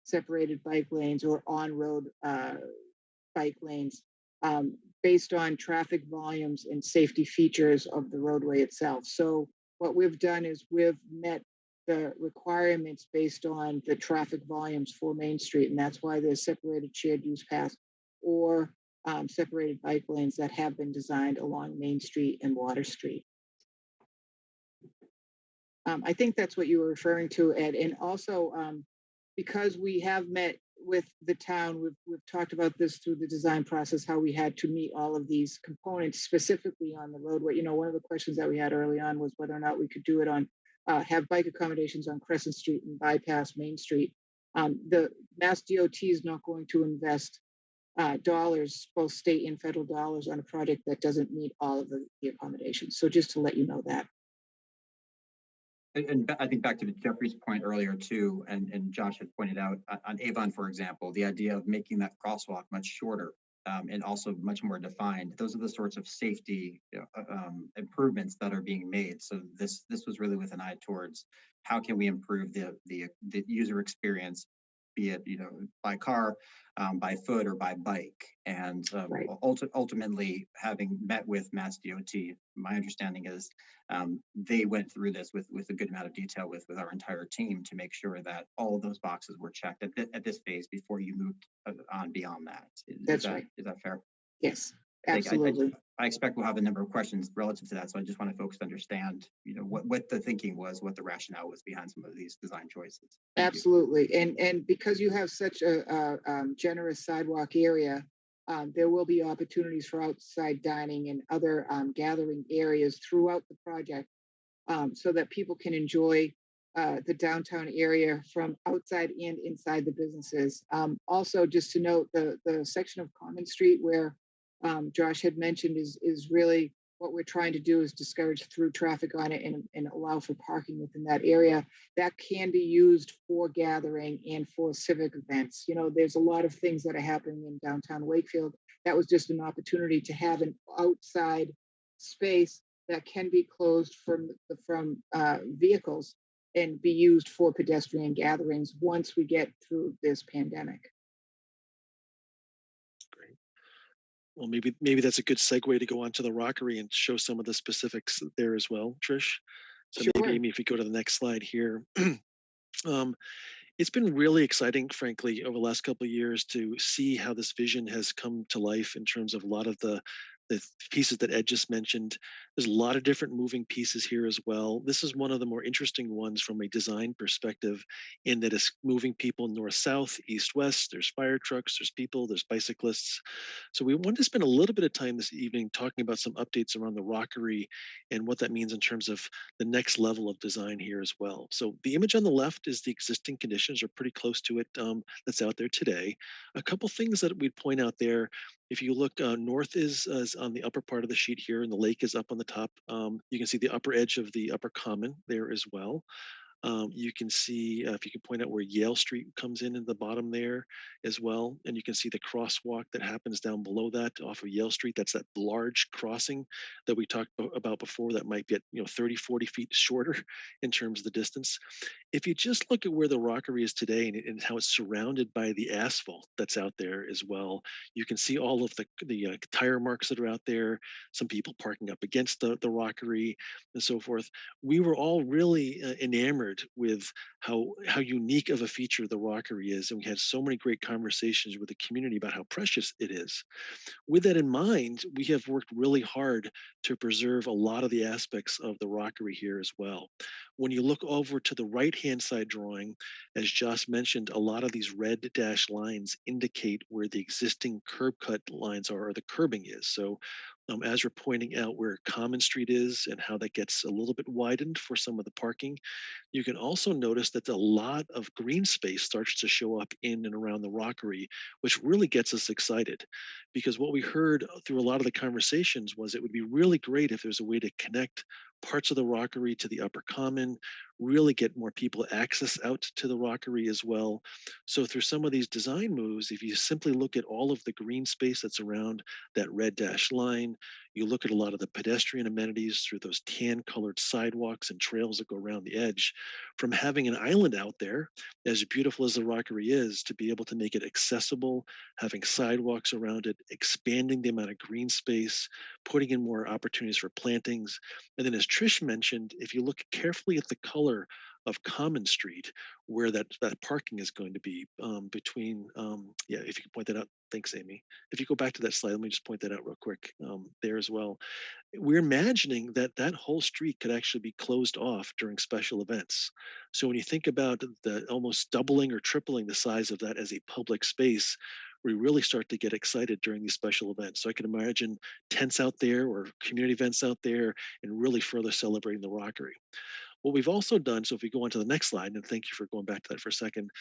separated bike lanes, or on-road bike lanes, based on traffic volumes and safety features of the roadway itself. So what we've done is we've met the requirements based on the traffic volumes for Main Street, and that's why there's separated shared use paths or separated bike lanes that have been designed along Main Street and Water Street. I think that's what you were referring to, Ed. And also, because we have met with the town, we've talked about this through the design process, how we had to meet all of these components specifically on the roadway. One of the questions that we had early on was whether or not we could do it on, have bike accommodations on Crescent Street and bypass Main Street. The Mass DOT is not going to invest dollars, both state and federal dollars, on a project that doesn't meet all of the accommodations. So just to let you know that. And I think back to Jeffrey's point earlier too, and Josh had pointed out on Avon, for example, the idea of making that crosswalk much shorter and also much more defined. Those are the sorts of safety improvements that are being made. So this was really with an eye towards how can we improve the user experience, be it by car, by foot, or by bike. And Right. Ultimately, having met with Mass DOT, my understanding is they went through this with a good amount of detail with our entire team to make sure that all of those boxes were checked at this phase before you moved on beyond that. That's right. Is that fair? Yes, absolutely. I expect we'll have a number of questions relative to that. So I just want folks to understand, what the thinking was, what the rationale was behind some of these design choices. Absolutely. And because you have such a generous sidewalk area, there will be opportunities for outside dining and other gathering areas throughout the project, so that people can enjoy the downtown area from outside and inside the businesses. Also, just to note, the section of Common Street where Josh had mentioned is really what we're trying to do is discourage through traffic on it and allow for parking within that area. That can be used for gathering and for civic events. There's a lot of things that are happening in downtown Wakefield. That was just an opportunity to have an outside space that can be closed from vehicles and be used for pedestrian gatherings once we get through this pandemic. Well, maybe that's a good segue to go on to the Rockery and show some of the specifics there as well, Trish. So Sure. maybe, Amy, if you go to the next slide here. It's been really exciting, frankly, over the last couple of years to see how this vision has come to life in terms of a lot of the the pieces that Ed just mentioned. There's a lot of different moving pieces here as well. This is one of the more interesting ones from a design perspective, in that it's moving people north, south, east, west. There's fire trucks, there's people, there's bicyclists. So we wanted to spend a little bit of time this evening talking about some updates around the rockery and what that means in terms of the next level of design here as well. So the image on the left is the existing conditions, or pretty close to it, that's out there today. A couple things that we'd point out there: if you look, north is on the upper part of the sheet here, and the lake is up on the top. You can see the upper edge of the upper common there as well. You can see, if you can point out where Yale Street comes in the bottom there as well. And you can see the crosswalk that happens down below that off of Yale Street. That's that large crossing that we talked about before that might get 30, 40 feet shorter in terms of the distance. If you just look at where the rockery is today, and how it's surrounded by the asphalt that's out there as well, you can see all of the tire marks that are out there, some people parking up against the rockery and so forth. We were all really enamored with how unique of a feature the rockery is, and we had so many great conversations with the community about how precious it is. With that in mind, we have worked really hard to preserve a lot of the aspects of the rockery here as well. When you look over to the right-hand side drawing, as Josh mentioned, a lot of these red dashed lines indicate where the existing curb cut lines are, or the curbing is. So as you're pointing out where Common Street is and how that gets a little bit widened for some of the parking, you can also notice that a lot of green space starts to show up in and around the rockery, which really gets us excited. Because what we heard through a lot of the conversations was it would be really great if there's a way to connect parts of the rockery to the upper common, really get more people access out to the rockery as well. So through some of these design moves, if you simply look at all of the green space that's around that red dashed line, you look at a lot of the pedestrian amenities through those tan colored sidewalks and trails that go around the edge, from having an island out there, as beautiful as the rockery is, to be able to make it accessible, having sidewalks around it, expanding the amount of green space, putting in more opportunities for plantings. And then, as Trish mentioned, if you look carefully at the color of Common Street, where that parking is going to be, between, yeah, if you can point that out. Thanks, Amy. If you go back to that slide, let me just point that out real quick, there as well. We're imagining that that whole street could actually be closed off during special events. So when you think about the almost doubling or tripling the size of that as a public space, we really start to get excited during these special events. So I can imagine tents out there or community events out there, and really further celebrating the rockery. What we've also done, so if we go on to the next slide, and thank you for going back to that for a second,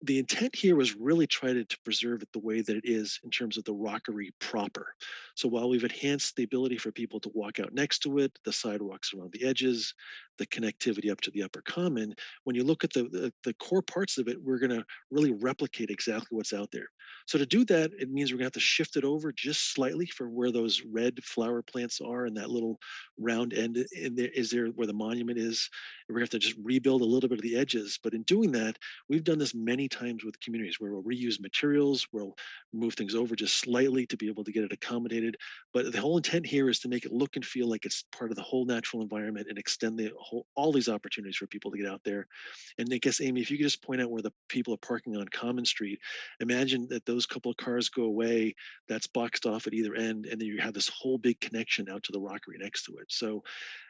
the intent here was really try to preserve it the way that it is in terms of the rockery proper. So while we've enhanced the ability for people to walk out next to it, the sidewalks around the edges, the connectivity up to the upper common, when you look at the core parts of it, we're going to really replicate exactly what's out there. So to do that, it means we're going to have to shift it over just slightly for where those red flower plants are, and that little round end in there is there where the monument is. And we're going to have to just rebuild a little bit of the edges. But in doing that, we've done this many times with communities where we'll reuse materials, we'll move things over just slightly to be able to get it accommodated. But the whole intent here is to make it look and feel like it's part of the whole natural environment, and extend all these opportunities for people to get out there. And I guess, Amy, if you could just point out where the people are parking on Common Street, imagine that those couple of cars go away, that's boxed off at either end, and then you have this whole big connection out to the rockery next to it. So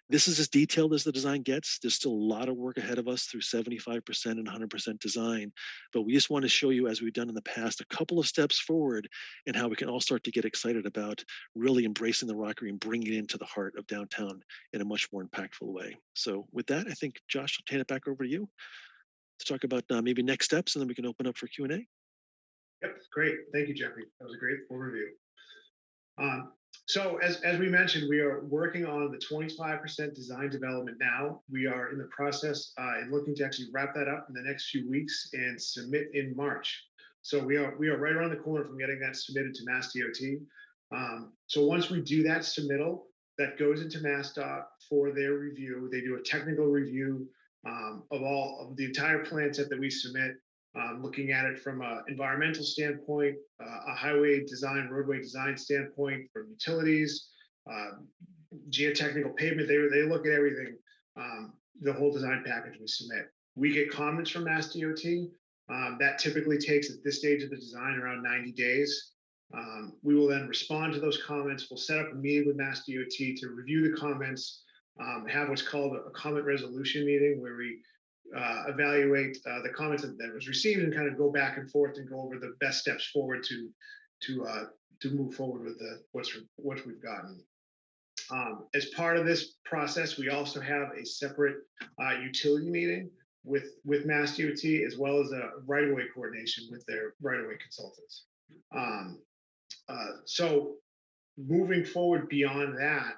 this is as detailed as the design gets. There's still a lot of work ahead of us through 75% and 100% design, but we just want to show you, as we've done in the past, a couple of steps forward, and how we can all start to get excited about really embracing the rockery and bringing it into the heart of downtown in a much more impactful way. So with that, I think, Josh, I'll hand it back over to you to talk about maybe next steps, and then we can open up for Q&A. Yep, great. Thank you, Jeffrey. That was a great overview. So as we mentioned, we are working on the 25% design development now. We are in the process and looking to actually wrap that up in the next few weeks and submit in March. So we are right around the corner from getting that submitted to Mass DOT. So once we do that submittal, that goes into MassDOT for their review. They do a technical review of the entire plan set that we submit, looking at it from an environmental standpoint, a highway design, roadway design standpoint, from utilities, geotechnical pavement. They look at everything, the whole design package we submit. We get comments from Mass DOT. That typically takes, at this stage of the design, around 90 days. We will then respond to those comments. We'll set up a meeting with Mass DOT to review the comments, have what's called a comment resolution meeting where we evaluate the comments that was received and kind of go back and forth and go over the best steps forward to move forward with what we've gotten. As part of this process, we also have a separate utility meeting with Mass DOT, as well as a right-of-way coordination with their right-of-way consultants. So moving forward beyond that,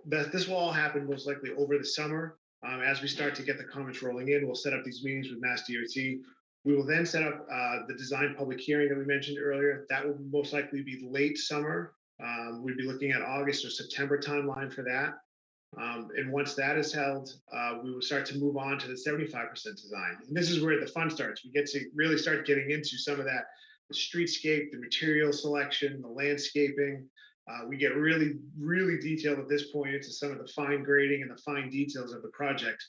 this will all happen most likely over the summer. As we start to get the comments rolling in, we'll set up these meetings with Mass DOT. We will then set up the design public hearing that we mentioned earlier. That will most likely be late summer. We'd be looking at August or September timeline for that. And once that is held, we will start to move on to the 75% design. And this is where the fun starts. We get to really start getting into some of that, the streetscape, the material selection, the landscaping. We get really, really detailed at this point into some of the fine grading and the fine details of the project.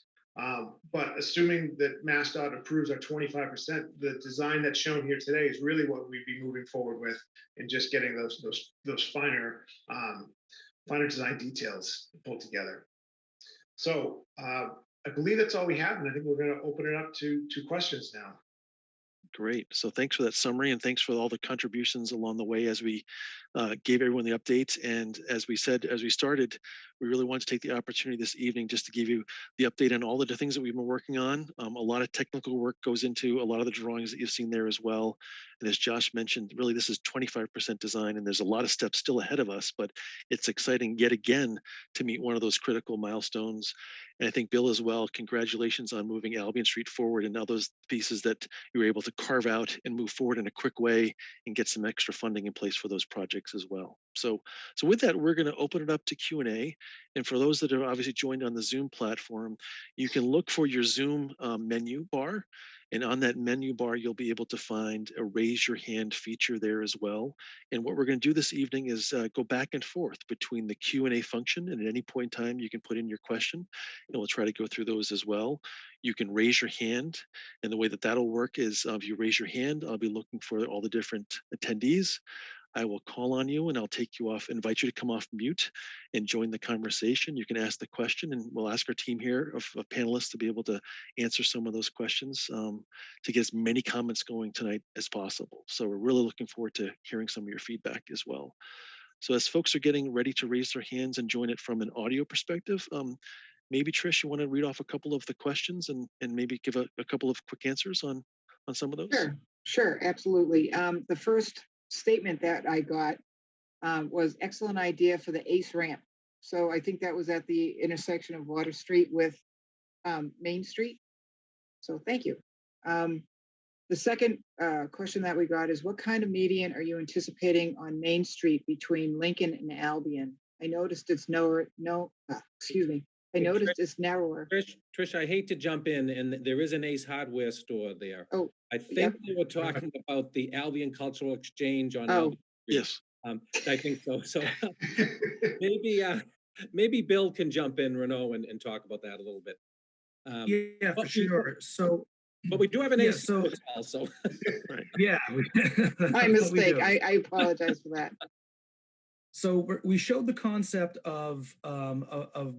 But assuming that MassDOT approves our 25%, the design that's shown here today is really what we'd be moving forward with, and just getting those finer design details pulled together. So I believe that's all we have, and I think we're going to open it up to questions now. Great. So thanks for that summary, and thanks for all the contributions along the way as we gave everyone the updates. And as we said, as we started, we really wanted to take the opportunity this evening just to give you the update on all the things that we've been working on. A lot of technical work goes into a lot of the drawings that you've seen there as well. And as Josh mentioned, really this is 25% design, and there's a lot of steps still ahead of us, but it's exciting yet again to meet one of those critical milestones. And I think Bill as well, congratulations on moving Albion Street forward and now those pieces that you were able to carve out and move forward in a quick way and get some extra funding in place for those projects as well. So with that, we're going to open it up to Q&A. And for those that are obviously joined on the Zoom platform, you can look for your Zoom menu bar. And on that menu bar, you'll be able to find a raise your hand feature there as well. And what we're going to do this evening is go back and forth between the Q&A function, and at any point in time, you can put in your question, and we'll try to go through those as well. You can raise your hand, and the way that that'll work is if you raise your hand, I'll be looking for all the different attendees. I will call on you and I'll take you off, invite you to come off mute and join the conversation. You can ask the question, and we'll ask our team here of panelists to be able to answer some of those questions to get as many comments going tonight as possible. So we're really looking forward to hearing some of your feedback as well. So as folks are getting ready to raise their hands and join it from an audio perspective, maybe Trish, you want to read off a couple of the questions and maybe give a couple of quick answers on some of those? Sure, absolutely. The first statement that I got was excellent idea for the ACE ramp. So I think that was at the intersection of Water Street with Main Street. So thank you. The second question that we got is, what kind of median are you anticipating on Main Street between Lincoln and Albion? I noticed it's I noticed it's narrower. Trish, I hate to jump in, and there is an Ace Hardware store there. Oh, I think they were talking about the Albion Cultural Exchange on. Oh, yes. I think so. So maybe Bill can jump in, Renaud, and talk about that a little bit. Yeah, for sure. So, but we do have an Ace so also. Right. Yeah, my mistake. I apologize for that. So we showed the concept of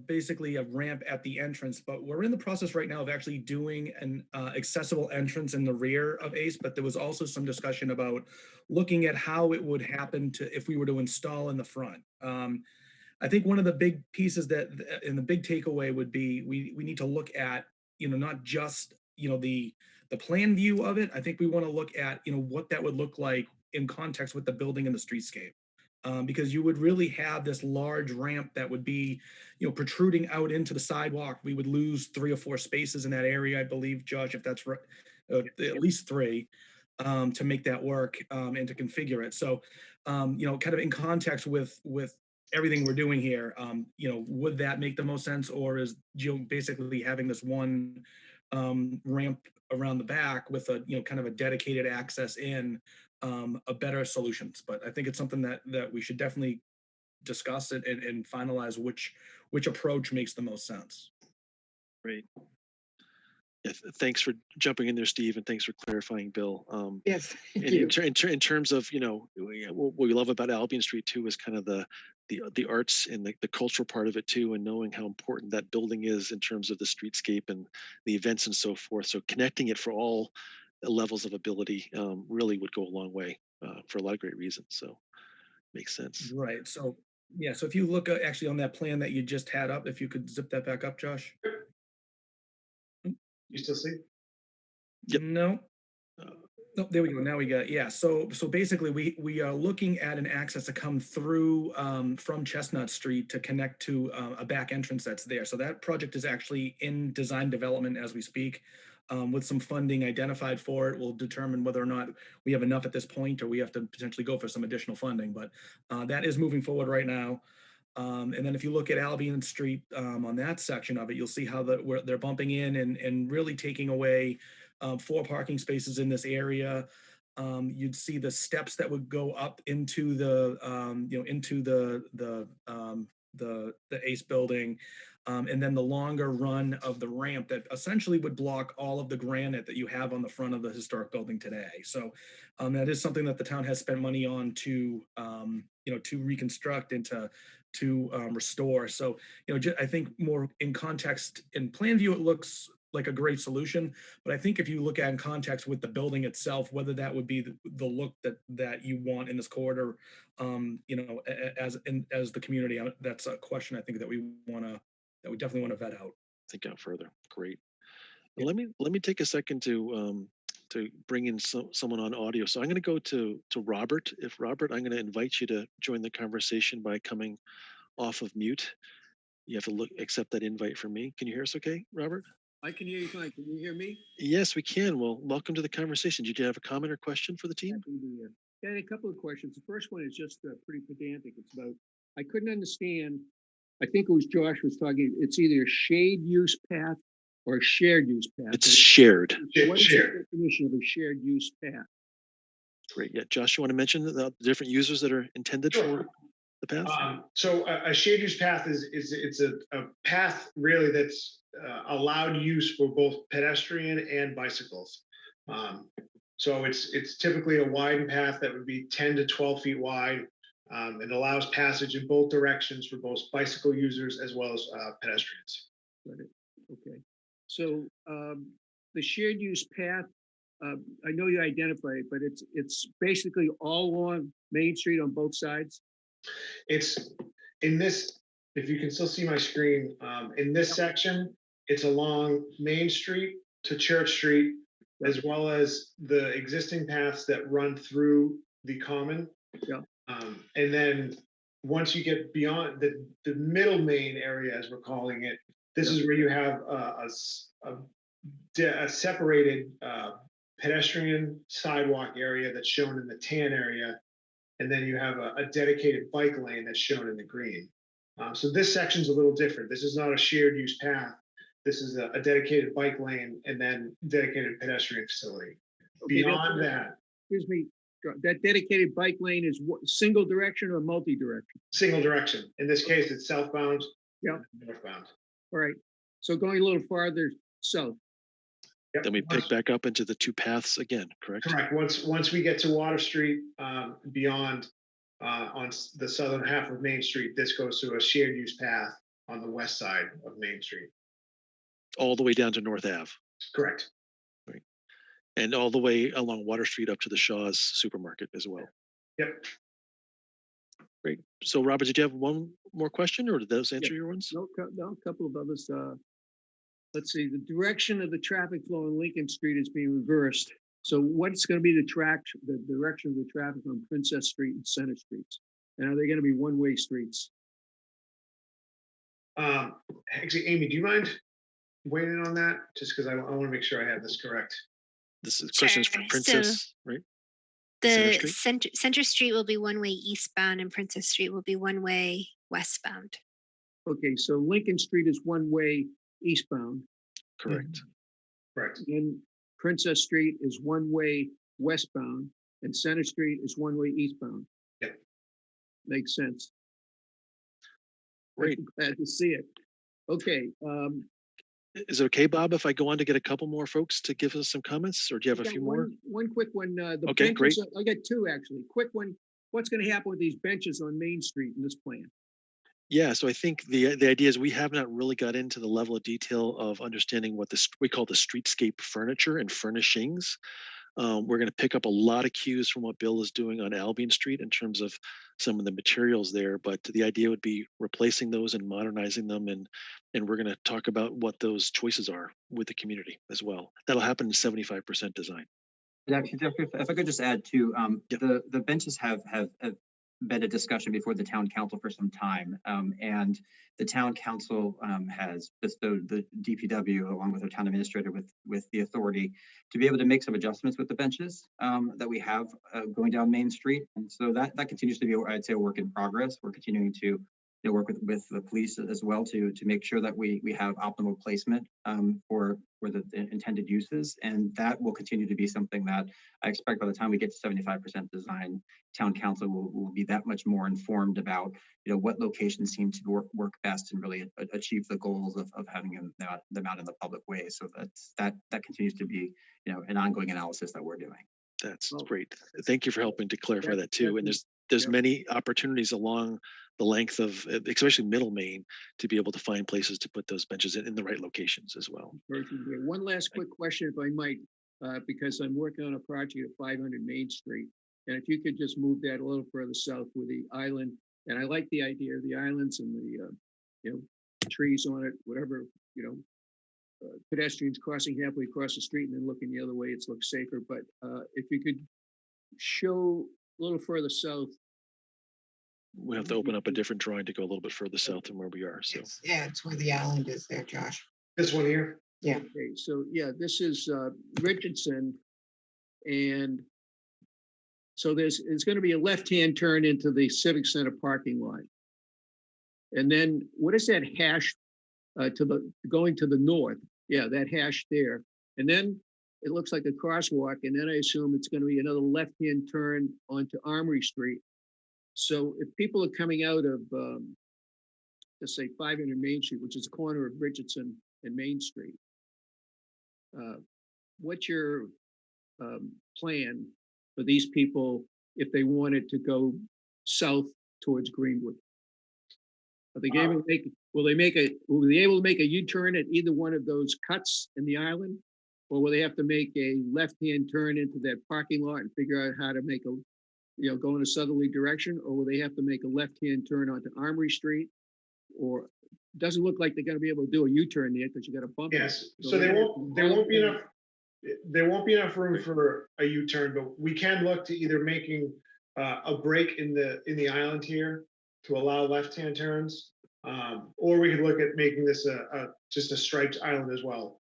basically a ramp at the entrance, but we're in the process right now of actually doing an accessible entrance in the rear of ACE. But there was also some discussion about looking at how it would happen if we were to install in the front. I think one of the big pieces and the big takeaway would be we need to look at, not just the plan view of it. I think we want to look at what that would look like in context with the building and the streetscape. Because you would really have this large ramp that would be, protruding out into the sidewalk. We would lose 3 or 4 spaces in that area, I believe, Josh, if that's right, at least 3, to make that work and to configure it. So, kind of in context with everything we're doing here, would that make the most sense, or is basically having this one ramp around the back with a kind of a dedicated access in a better solutions? But I think it's something that we should definitely discuss it and finalize which approach makes the most sense. Great. Yeah, thanks for jumping in there, Steve, and thanks for clarifying, Bill. Yes, thank And you. in terms of, what we love about Albion Street too is kind of the arts and the cultural part of it too, and knowing how important that building is in terms of the streetscape and the events and so forth. So connecting it for all levels of ability really would go a long way for a lot of great reasons. So makes sense. Right. So, yeah. So if you look actually on that plan that you just had up, if you could zip that back up, Josh. You still see? Yep. No. Oh, there we go. Now we got, yeah. So basically we are looking at an access to come through from Chestnut Street to connect to a back entrance that's there. So that project is actually in design development as we speak. With some funding identified for it, we'll determine whether or not we have enough at this point, or we have to potentially go for some additional funding. But that is moving forward right now. And then if you look at Albion Street on that section of it, you'll see how where they're bumping in and really taking away 4 parking spaces in this area. You'd see the steps that would go up into the into the ACE building, and then the longer run of the ramp that essentially would block all of the granite that you have on the front of the historic building today. So that is something that the town has spent money on to to reconstruct and to restore. So I think more in context in plan view, it looks like a great solution, but I think if you look at in context with the building itself, whether that would be the look that you want in this corridor, as the community, that's a question I think that we definitely want to vet out. Think out further. Great. Yeah. Let me take a second to bring in someone on audio. So I'm going to go to Robert. If Robert, I'm going to invite you to join the conversation by coming off of mute. You have to accept that invite from me. Can you hear us okay, Robert? I can hear you fine. Can you hear me? Yes, we can. Well, welcome to the conversation. Did you have a comment or question for the team? Yeah, a couple of questions. The first one is just pretty pedantic. It's about, I couldn't understand, I think it was Josh was talking, it's either a shade use path or a shared use path. It's shared. What is the definition of a shared use path? Great. Yeah, Josh, you want to mention the different users that are intended for the path? So a shared use path it's a path really that's allowed use for both pedestrian and bicycles. So it's typically a widened path that would be 10 to 12 feet wide. It allows passage in both directions for both bicycle users as well as pedestrians. Got it. Okay. So the shared use path, I know you identify it, but it's basically all along Main Street on both sides. It's in this, if you can still see my screen, in this section, it's along Main Street to Church Street, as well as the existing paths that run through the common. Yeah. And then once you get beyond the middle main area, as we're calling it, this is where you have a separated pedestrian sidewalk area that's shown in the tan area. And then you have a dedicated bike lane that's shown in the green. So this section's a little different. This is not a shared use path. This is a dedicated bike lane and then dedicated pedestrian facility. Okay, beyond that. Excuse me, that dedicated bike lane is single direction or multi-direction? Single direction. In this case, it's southbound. Yeah. Northbound. All right. So going a little farther south. Yep. Then we pick back up into the 2 paths again, correct? Correct. Once we get to Water Street, beyond on the southern half of Main Street, this goes to a shared use path on the west side of Main Street. All the way down to North Ave. Correct. Right. And all the way along Water Street up to the Shaw's supermarket as well. Yep. Great. So Robert, did you have one more question or did those answer your ones? No, a couple of others. Let's see, the direction of the traffic flow on Lincoln Street is being reversed. So what's going to be the direction of the traffic on Princess Street and Center Streets? And are they going to be one-way streets? Actually, Amy, do you mind weighing in on that? Just because I want to make sure I have this correct. This is questions for Princess, right? The Center Street will be one-way eastbound and Princess Street will be one-way westbound. Okay, so Lincoln Street is one-way eastbound. Correct. Correct. And Princess Street is one-way westbound and Center Street is one-way eastbound. Yep. Makes sense. Great. I'm glad to see it. Okay. Is it okay, Bob, if I go on to get a couple more folks to give us some comments, or do you have a Yeah, few more? one quick one, the Okay, great. benches, I got two actually. Quick one, what's gonna happen with these benches on Main Street in this plan? Yeah, so I think the idea is we have not really got into the level of detail of understanding what we call the streetscape furniture and furnishings. We're going to pick up a lot of cues from what Bill is doing on Albion Street in terms of some of the materials there. But the idea would be replacing those and modernizing them, and we're going to talk about what those choices are with the community as well. That'll happen in 75% design. And actually, Jeffrey, if I could just add too, Yeah. the benches have been a discussion before the town council for some time, and the town council has bestowed the DPW along with our town administrator with the authority to be able to make some adjustments with the benches that we have going down Main Street, and so that continues to be, I'd say, a work in progress. We're continuing to work with the police as well to make sure that we have optimal placement for the intended uses, and that will continue to be something that I expect by the time we get to 75% design, town council will be that much more informed about what locations seem to work best and really achieve the goals of having them out in the public way. So that continues to be an ongoing analysis that we're doing. That's great. Thank you for helping to clarify that too. And there's many opportunities along the length of, especially Middle Main, to be able to find places to put those benches in the right locations as well. One last quick question, if I might, because I'm working on a project at 500 Main Street, and if you could just move that a little further south with the island, and I like the idea of the islands and the trees on it, whatever, pedestrians crossing halfway across the street and then looking the other way, it looks safer. But if you could show a little further south. We have to open up a different drawing to go a little bit further south than where we are. So Yeah, it's where the island is there, Josh. This one here? Yeah. Okay, so yeah, this is Richardson, and so it's going to be a left-hand turn into the Civic Center parking lot. And then what is that hash going to the north? Yeah, that hash there. And then it looks like a crosswalk, and then I assume it's going to be another left-hand turn onto Armory Street. So if people are coming out of, let's say 500 Main Street, which is the corner of Richardson and Main Street, what's your plan for these people if they wanted to go south towards Greenwood? Are they able to will they be able to make a U-turn at either one of those cuts in the island? Or will they have to make a left-hand turn into that parking lot and figure out how to make go in a southerly direction? Or will they have to make a left-hand turn onto Armory Street? Or it doesn't look like they're going to be able to do a U-turn there because you got a bump. Yes, so there won't be enough room for a U-turn, but we can look to either making a break in the island here to allow left-hand turns, or we could look at making this just a striped island as well.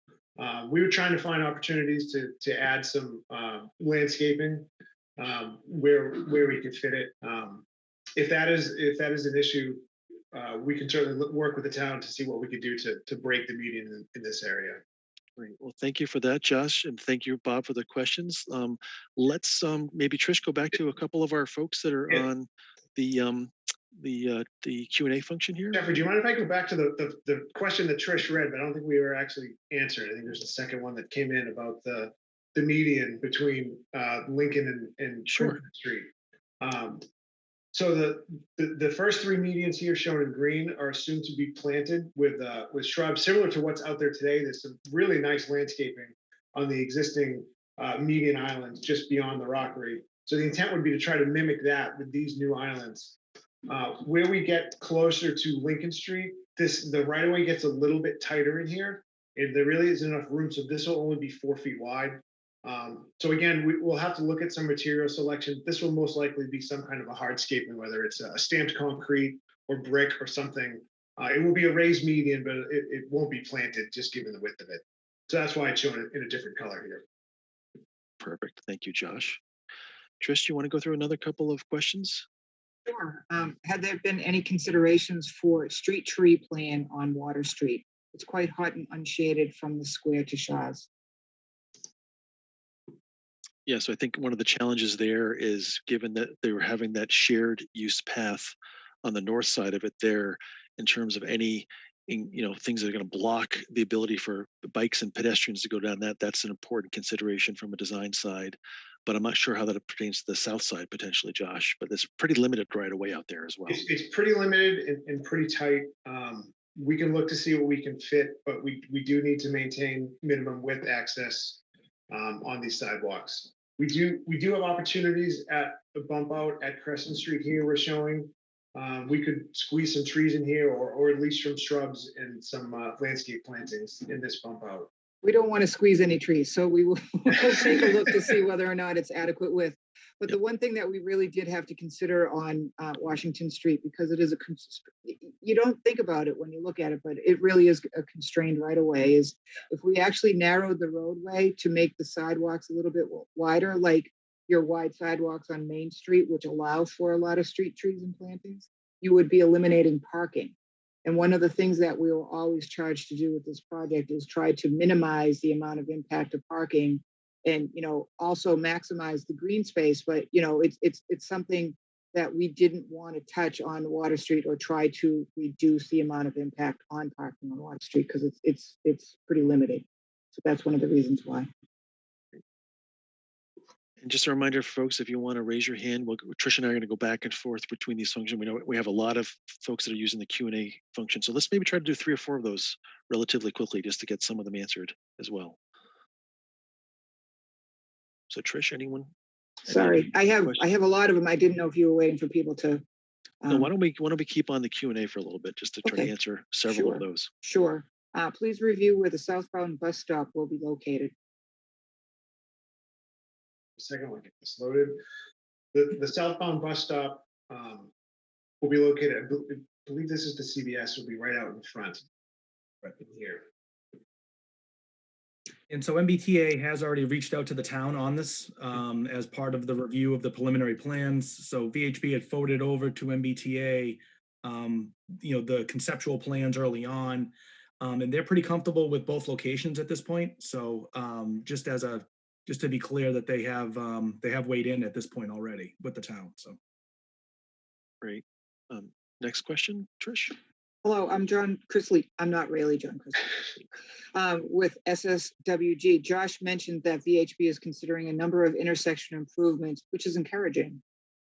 We were trying to find opportunities to add some landscaping where we could fit it. If that is an issue, we can certainly work with the town to see what we could do to break the median in this area. Great. Well, thank you for that, Josh, and thank you, Bob, for the questions. Let's maybe Trish go back to a couple of our folks that are on the Q&A function here. Jeffrey, do you mind if I go back to the question that Trish read, but I don't think we were actually answered. I think there's a second one that came in about the median between Lincoln and Sure. Street. So the first three medians here shown in green are assumed to be planted with shrubs similar to what's out there today. There's some really nice landscaping on the existing median islands just beyond the rockery. So the intent would be to try to mimic that with these new islands. Where we get closer to Lincoln Street, the right of way gets a little bit tighter in here, and there really isn't enough room. So this will only be 4 feet wide. So again, we'll have to look at some material selection. This will most likely be some kind of a hardscaping, whether it's a stamped concrete or brick or something. It will be a raised median, but it won't be planted just given the width of it. So that's why it's shown in a different color here. Perfect. Thank you, Josh. Trish, do you want to go through another couple of questions? Sure. Had there been any considerations for street tree plan on Water Street? It's quite hot and unshaded from the square to Shaw's. Yeah, so I think one of the challenges there is, given that they were having that shared use path on the north side of it there, in terms of any things that are going to block the ability for bikes and pedestrians to go down that's an important consideration from a design side. But I'm not sure how that pertains to the south side potentially, Josh, but there's pretty limited right away out there as well. It's pretty limited and pretty tight. We can look to see what we can fit, but we do need to maintain minimum width access on these sidewalks. We do have opportunities at the bump out at Crescent Street here we're showing. We could squeeze some trees in here or at least some shrubs and some landscape plantings in this bump out. We don't want to squeeze any trees, so we will we'll take a look to see whether or not it's adequate width. But the one thing that we really did have to consider on Washington Street, because it is you don't think about it when you look at it, but it really is a constrained right of way, is if we actually narrowed the roadway to make the sidewalks a little bit wider, like your wide sidewalks on Main Street, which allow for a lot of street trees and plantings, you would be eliminating parking. And one of the things that we will always charge to do with this project is try to minimize the amount of impact of parking and, also maximize the green space. But, it's something that we didn't want to touch on Water Street or try to reduce the amount of impact on parking on Water Street because it's pretty limited. So that's one of the reasons why. And just a reminder for folks, if you want to raise your hand, Trish and I are going to go back and forth between these functions. We know we have a lot of folks that are using the Q&A function. So let's maybe try to do 3 or 4 of those relatively quickly just to get some of them answered as well. So Trish, anyone? Sorry, I have a lot of them. I didn't know if you were waiting for people to. No, why don't we keep on the Q&A for a little bit just to try to answer several of those. Sure. Please review where the southbound bus stop will be located. Second one, get this loaded. The southbound bus stop will be located, I believe this is the CBS, will be right out in front, right in here. And so MBTA has already reached out to the town on this as part of the review of the preliminary plans. So VHB had forwarded over to MBTA, the conceptual plans early on, and they're pretty comfortable with both locations at this point. So just to be clear that they have weighed in at this point already with the town. So great. Next question, Trish. Hello, I'm John Chrisley. I'm not really John Chrisley. With SSWG, Josh mentioned that VHB is considering a number of intersection improvements, which is encouraging.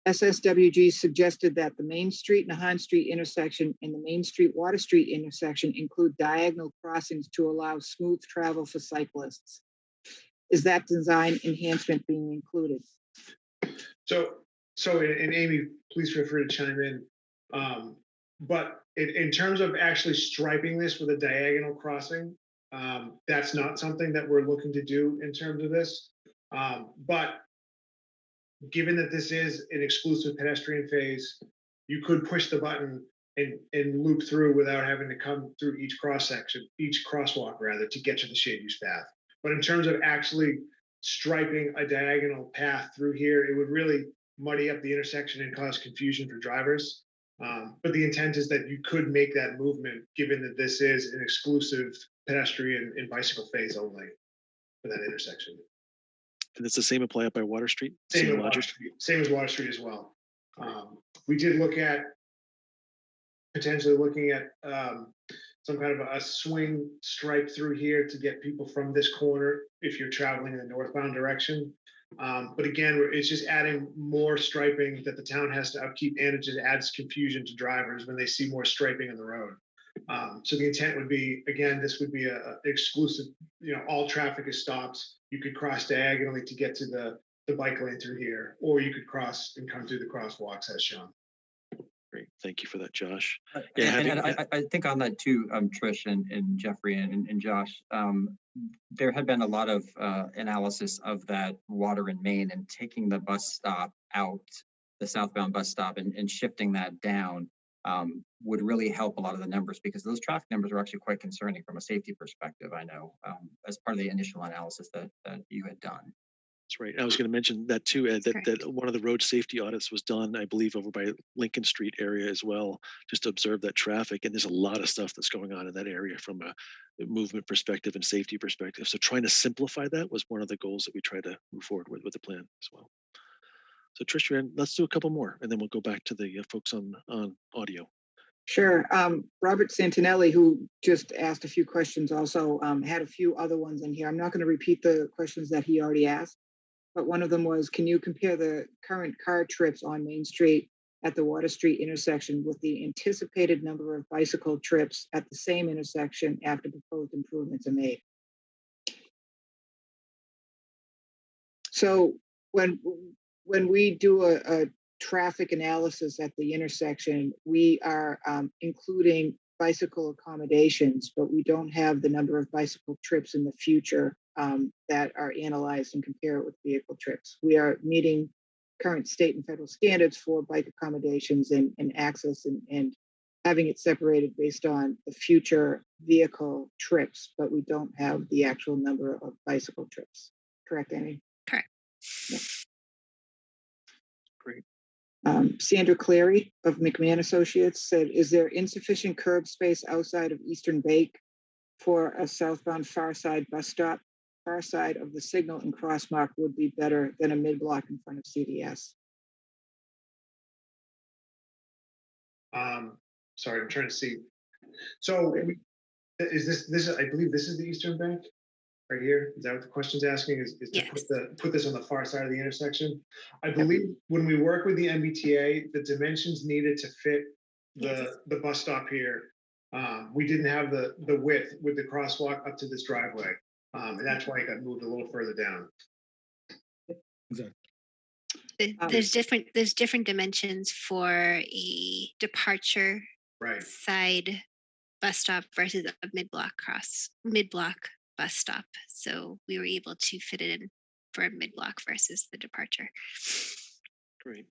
SSWG suggested that the Main Street Nahan Street intersection and the Main Street Water Street intersection include diagonal crossings to allow smooth travel for cyclists. Is that design enhancement being included? So, and Amy, please feel free to chime in. But in terms of actually striping this with a diagonal crossing, that's not something that we're looking to do in terms of this. But given that this is an exclusive pedestrian phase, you could push the button and loop through without having to come through each crosswalk rather, to get to the shade use path. But in terms of actually striping a diagonal path through here, it would really muddy up the intersection and cause confusion for drivers. But the intent is that you could make that movement, given that this is an exclusive pedestrian and bicycle phase only for that intersection. And it's the same apply up by Water Street? Same as Water Street as well. We did look at potentially looking at some kind of a swing stripe through here to get people from this corner if you're traveling in the northbound direction. But again, it's just adding more striping that the town has to upkeep, and it just adds confusion to drivers when they see more striping on the road. So the intent would be, again, this would be a exclusive, all traffic is stopped. You could cross diagonally to get to the bike lane through here, or you could cross and come through the crosswalks as shown. Great, thank you for that, Josh. I think on that too, Trish and Jeffrey and Josh, there had been a lot of analysis of that Water and Main and taking the bus stop out, the southbound bus stop, and shifting that down would really help a lot of the numbers, because those traffic numbers are actually quite concerning from a safety perspective, I know, as part of the initial analysis that you had done. That's right. I was going to mention that too, Ed, that one of the road safety audits was done, I believe, over by Lincoln Street area as well, just to observe that traffic. And there's a lot of stuff that's going on in that area from a movement perspective and safety perspective. So trying to simplify that was one of the goals that we try to move forward with the plan as well. So Trish, let's do a couple more, and then we'll go back to the folks on audio. Sure. Robert Santinelli, who just asked a few questions, also had a few other ones in here. I'm not going to repeat the questions that he already asked, but one of them was, can you compare the current car trips on Main Street at the Water Street intersection with the anticipated number of bicycle trips at the same intersection after proposed improvements are made? So when we do a traffic analysis at the intersection, we are including bicycle accommodations, but we don't have the number of bicycle trips in the future that are analyzed and compare it with vehicle trips. We are meeting current state and federal standards for bike accommodations and access and having it separated based on the future vehicle trips, but we don't have the actual number of bicycle trips. Correct, Amy? Correct. Yeah. Great. Sandra Clary of McMahon Associates said, is there insufficient curb space outside of Eastern Bake for a southbound far side bus stop? Far side of the signal and crossmark would be better than a mid-block in front of CVS. Sorry, I'm trying to see. So is this, I believe this is the Eastern Bank right here. Is that what the question's asking? Is to Yes. put this on the far side of the intersection? I Yep. believe when we work with the MBTA, the dimensions needed to fit the bus stop here. We didn't have the width with the crosswalk up to this driveway. And that's why it got moved a little further down. Exactly. There's different dimensions for a departure Right. side bus stop versus a mid-block bus stop. So we were able to fit it in for a mid-block versus the departure. Great.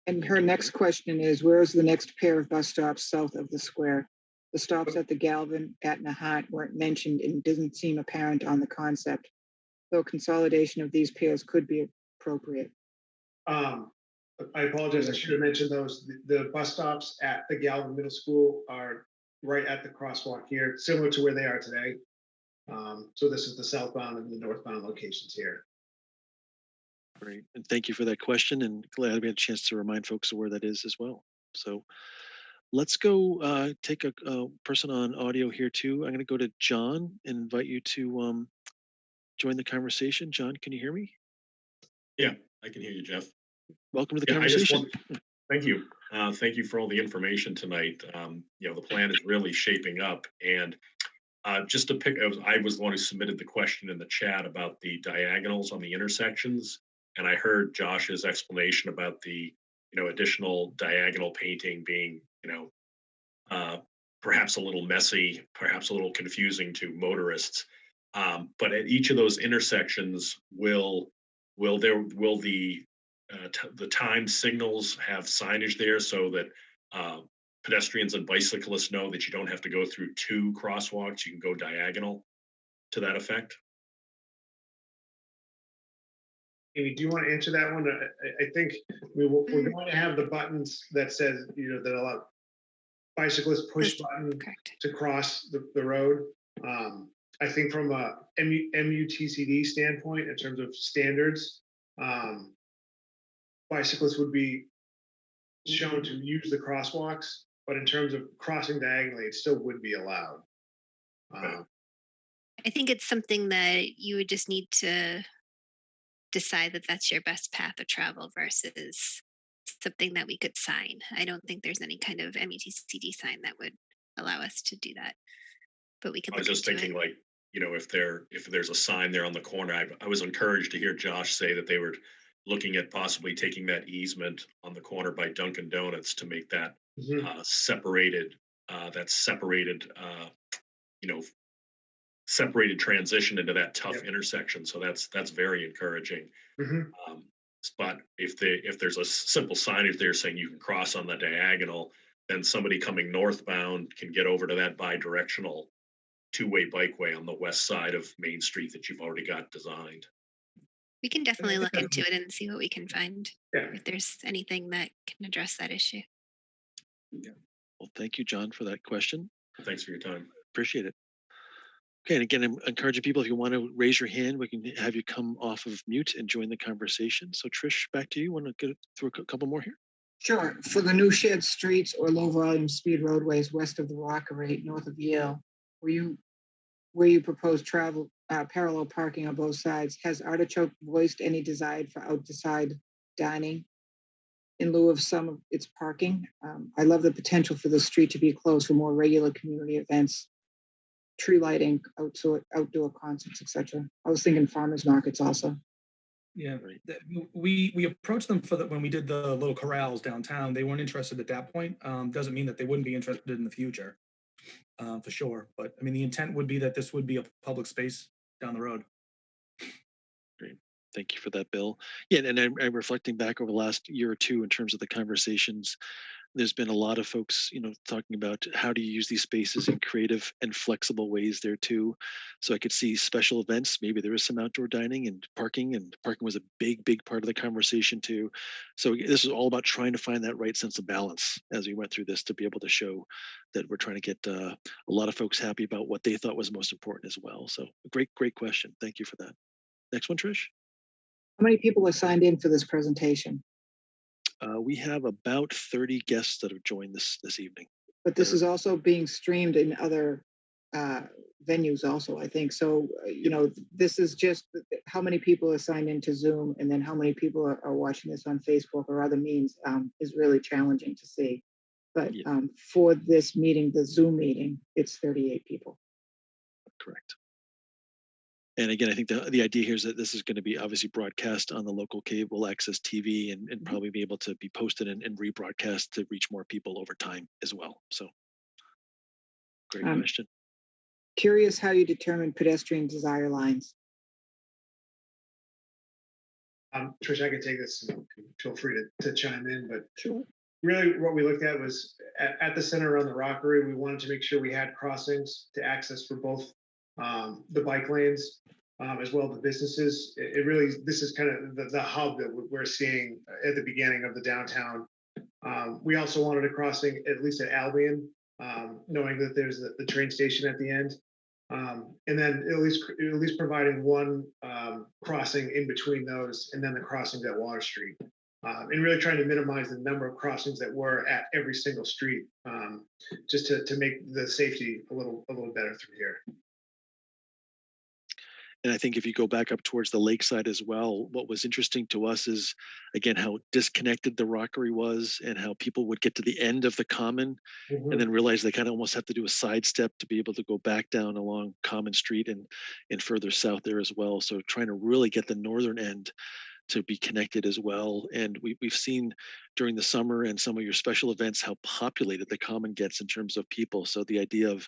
And her next question is, where is the next pair of bus stops south of the square? The stops at the Galvin at Nahat weren't mentioned and doesn't seem apparent on the concept, though consolidation of these pairs could be appropriate. I apologize, I should have mentioned those. The bus stops at the Galvin Middle School are right at the crosswalk here, similar to where they are today. So this is the southbound and the northbound locations here. Great. And thank you for that question, and glad we had a chance to remind folks of where that is as well. So let's go take a person on audio here too. I'm going to go to John and invite you to join the conversation. John, can you hear me? Yeah, I can hear you, Jeff. Welcome to the conversation. Thank you. Thank you for all the information tonight. The plan is really shaping up. And just to pick, I was the one who submitted the question in the chat about the diagonals on the intersections. And I heard Josh's explanation about the, additional diagonal painting being, perhaps a little messy, perhaps a little confusing to motorists. But at each of those intersections, will the time signals have signage there so that pedestrians and bicyclists know that you don't have to go through two crosswalks, you can go diagonal to that effect? Amy, do you want to answer that one? I think we're going to have the buttons that says, that allow bicyclists push button to cross the road. I think from a MUTCD standpoint, in terms of standards, bicyclists would be shown to use the crosswalks, but in terms of crossing diagonally, it still would be allowed. I think it's something that you would just need to decide that that's your best path of travel versus something that we could sign. I don't think there's any kind of MUTCD sign that would allow us to do that, but we can. I was just thinking, like, if there's a sign there on the corner, I was encouraged to hear Josh say that they were looking at possibly taking that easement on the corner by Dunkin' Donuts to make that separated transition into that tough intersection. So that's very encouraging. But if there's a simple signage there saying you can cross on the diagonal, then somebody coming northbound can get over to that bi-directional two-way bikeway on the west side of Main Street that you've already got designed. We can definitely look into it and see what we can find. If there's anything that can address that issue. Yeah. Well, thank you, John, for that question. Thanks for your time. Appreciate it. Okay, and again, I'm encouraging people, if you want to raise your hand, we can have you come off of mute and join the conversation. So Trish, back to you. Want to go through a couple more here? Sure. For the new shared streets or low volume speed roadways west of the Rockery, north of Yale, where you propose travel parallel parking on both sides, has Artichoke voiced any desire for outside dining in lieu of some of its parking? I love the potential for the street to be closed for more regular community events, tree lighting, outdoor concerts, etc. I was thinking farmers markets also. Yeah, we approached them for when we did the little corrals downtown. They weren't interested at that point. Doesn't mean that they wouldn't be interested in the future, for sure. But I mean, the intent would be that this would be a public space down the road. Great. Thank you for that, Bill. Yeah, and I'm reflecting back over the last year or two in terms of the conversations. There's been a lot of folks, talking about how do you use these spaces in creative and flexible ways there too. So I could see special events. Maybe there is some outdoor dining and parking was a big, big part of the conversation too. So this is all about trying to find that right sense of balance as we went through this to be able to show that we're trying to get a lot of folks happy about what they thought was most important as well. So great question. Thank you for that. Next one, Trish. How many people are signed in for this presentation? We have about 30 guests that have joined this evening. But this is also being streamed in other venues also, I think. So, this is just how many people are signed into Zoom, and then how many people are watching this on Facebook or other means is really challenging to see. But for this meeting, the Zoom meeting, it's 38 people. Correct. And again, I think the idea here is that this is going to be obviously broadcast on the local cable access TV and probably be able to be posted and rebroadcast to reach more people over time as well. So great question. Curious how you determine pedestrian desire lines. Trish, I can take this and feel free to chime in, but sure. Really what we looked at was at the center around the Rockery, we wanted to make sure we had crossings to access for both the bike lanes, as well as the businesses. This is kind of the hub that we're seeing at the beginning of the downtown. We also wanted a crossing, at least at Albion, knowing that there's the train station at the end. And then at least providing one crossing in between those, and then the crossings at Water Street. And really trying to minimize the number of crossings that were at every single street, just to make the safety a little better through here. And I think if you go back up towards the lakeside as well, what was interesting to us is, again, how disconnected the Rockery was and how people would get to the end of the Common and then realize they kind of almost have to do a sidestep to be able to go back down along Common Street and further south there as well. So trying to really get the northern end to be connected as well. And we've seen during the summer and some of your special events how populated the Common gets in terms of people. So the idea of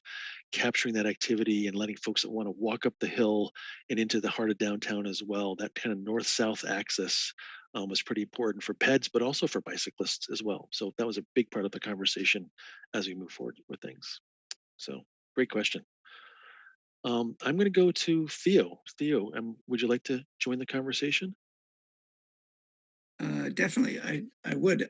capturing that activity and letting folks that want to walk up the hill and into the heart of downtown as well, that kind of north-south axis was pretty important for peds, but also for bicyclists as well. So that was a big part of the conversation as we move forward with things. So great question. I'm going to go to Theo. Theo, would you like to join the conversation? Definitely, I would.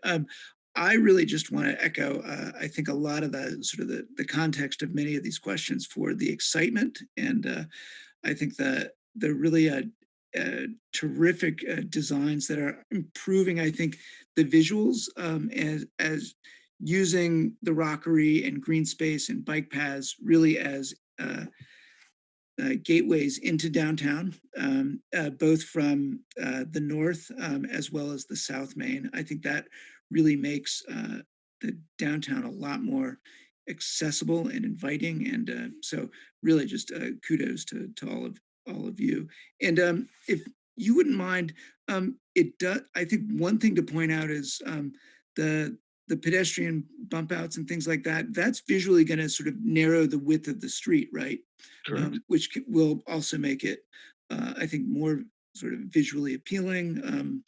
I really just want to echo, I think a lot of the sort of the context of many of these questions for the excitement. And I think that they're really terrific designs that are improving, I think, the visuals as using the Rockery and green space and bike paths really as gateways into downtown, both from the north as well as the south main. I think that really makes the downtown a lot more accessible and inviting. And so really just kudos to all of you. And if you wouldn't mind, it does. I think one thing to point out is the pedestrian bump outs and things like that. That's visually going to sort of narrow the width of the street, right? Which will also make it, I think, more sort of visually appealing.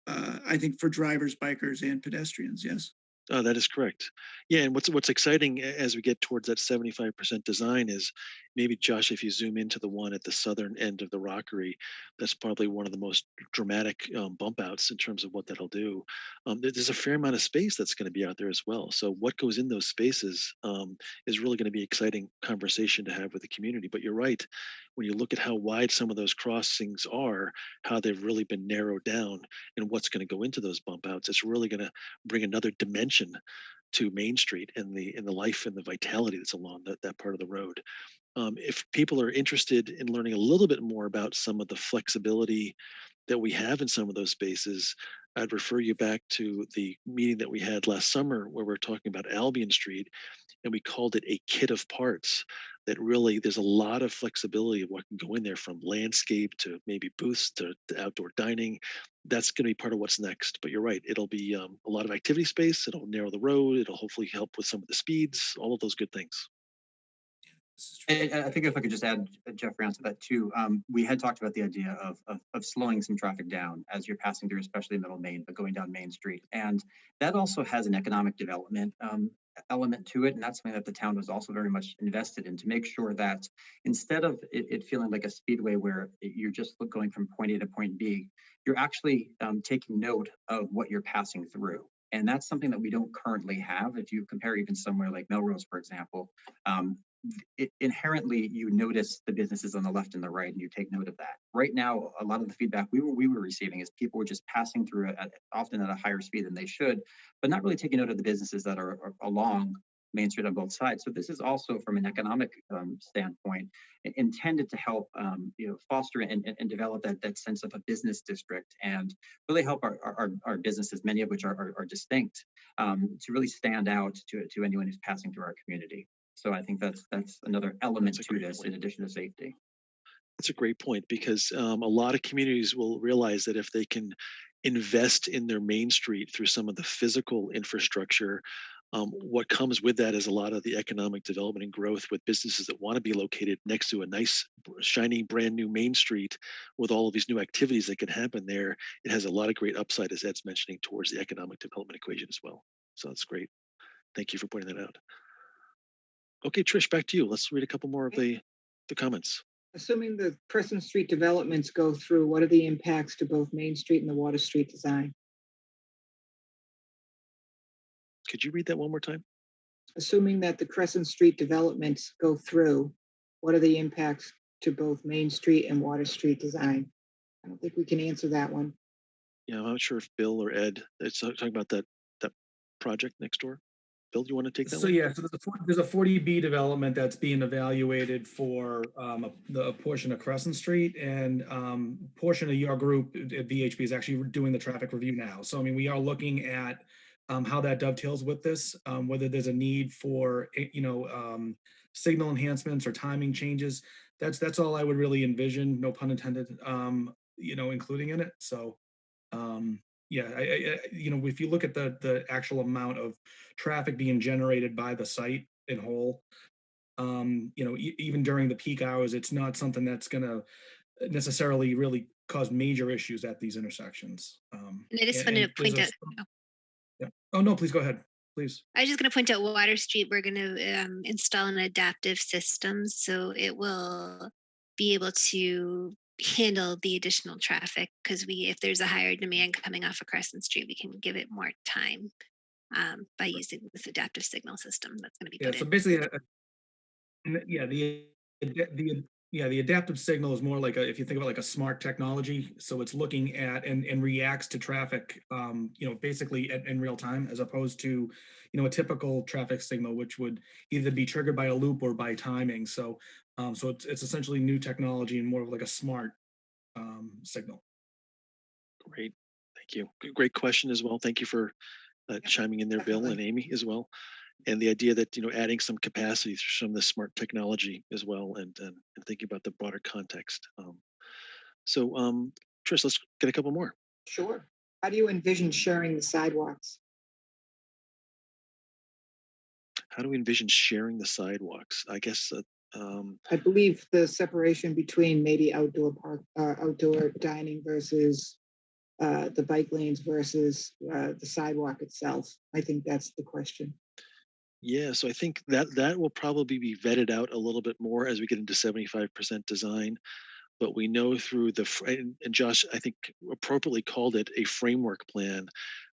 I think for drivers, bikers, and pedestrians. Yes. That is correct. Yeah, and what's exciting as we get towards that 75% design is maybe Josh, if you zoom into the one at the southern end of the rockery, that's probably one of the most dramatic bump outs in terms of what that'll do. There's a fair amount of space that's going to be out there as well. So what goes in those spaces is really going to be exciting conversation to have with the community. But you're right, when you look at how wide some of those crossings are, how they've really been narrowed down, and what's going to go into those bump outs, it's really going to bring another dimension to Main Street and the life and the vitality that's along that part of the road. If people are interested in learning a little bit more about some of the flexibility that we have in some of those spaces, I'd refer you back to the meeting that we had last summer where we're talking about Albion Street, and we called it a kit of parts. That really, there's a lot of flexibility of what can go in there, from landscape to maybe booths to outdoor dining. That's going to be part of what's next. But you're right, it'll be a lot of activity space. It'll narrow the road. It'll hopefully help with some of the speeds, all of those good things. And I think if I could just add, Jeffrey, onto that too, we had talked about the idea of slowing some traffic down as you're passing through, especially Middle Main, but going down Main Street. And that also has an economic development element to it. And that's something that the town was also very much invested in, to make sure that instead of it feeling like a speedway where you're just going from point A to point B, you're actually taking note of what you're passing through. And that's something that we don't currently have. If you compare even somewhere like Melrose, for example, inherently you notice the businesses on the left and the right, and you take note of that. Right now, a lot of the feedback we were receiving is people were just passing through often at a higher speed than they should, but not really taking note of the businesses that are along Main Street on both sides. So this is also, from an economic standpoint, intended to help foster and develop that sense of a business district, and really help our businesses, many of which are distinct, to really stand out to anyone who's passing through our community. So I think that's another element to this, in addition to safety. That's a great point, because a lot of communities will realize that if they can invest in their Main Street through some of the physical infrastructure, what comes with that is a lot of the economic development and growth with businesses that want to be located next to a nice, shiny, brand new Main Street with all of these new activities that can happen there. It has a lot of great upside, as Ed's mentioning, towards the economic development equation as well. So that's great. Thank you for pointing that out. Okay, Trish, back to you. Let's read a couple more of the comments. Assuming the Crescent Street developments go through, what are the impacts to both Main Street and the Water Street design? Could you read that one more time? Assuming that the Crescent Street developments go through, what are the impacts to both Main Street and Water Street design? I don't think we can answer that one. Yeah, I'm not sure if Bill or Ed, it's talking about that project next door. Bill, do you want to take that So one? yeah, so there's a 40B development that's being evaluated for the portion of Crescent Street, and portion of your group at VHB is actually doing the traffic review now. So I mean, we are looking at how that dovetails with this, whether there's a need for signal enhancements or timing changes. That's all I would really envision, no pun intended, including in it. So yeah, if you look at the actual amount of traffic being generated by the site in whole, even during the peak hours, it's not something that's going to necessarily really cause major issues at these intersections. And I just wanted to point out. Yeah. Oh no, please go ahead, please. I was just going to point out Water Street. We're going to install an adaptive system, so it will be able to handle the additional traffic, because if there's a higher demand coming off of Crescent Street, we can give it more time by using this adaptive signal system that's going to be put in. So basically, the adaptive signal is more like if you think about like a smart technology. So it's looking at and reacts to traffic, basically in real time, as opposed to, a typical traffic signal, which would either be triggered by a loop or by timing. So it's essentially new technology and more of like a smart signal. Great, thank you. Great question as well. Thank you for chiming in there, Bill and Amy as well. And the idea that adding some capacity through some of the smart technology as well, and thinking about the broader context. So Trish, let's get a couple more. Sure. How do you envision sharing the sidewalks? How do we envision sharing the sidewalks? I guess I believe the separation between maybe outdoor dining versus the bike lanes versus the sidewalk itself. I think that's the question. Yeah, so I think that will probably be vetted out a little bit more as we get into 75% design. But we know through and Josh, I think appropriately called it a framework plan.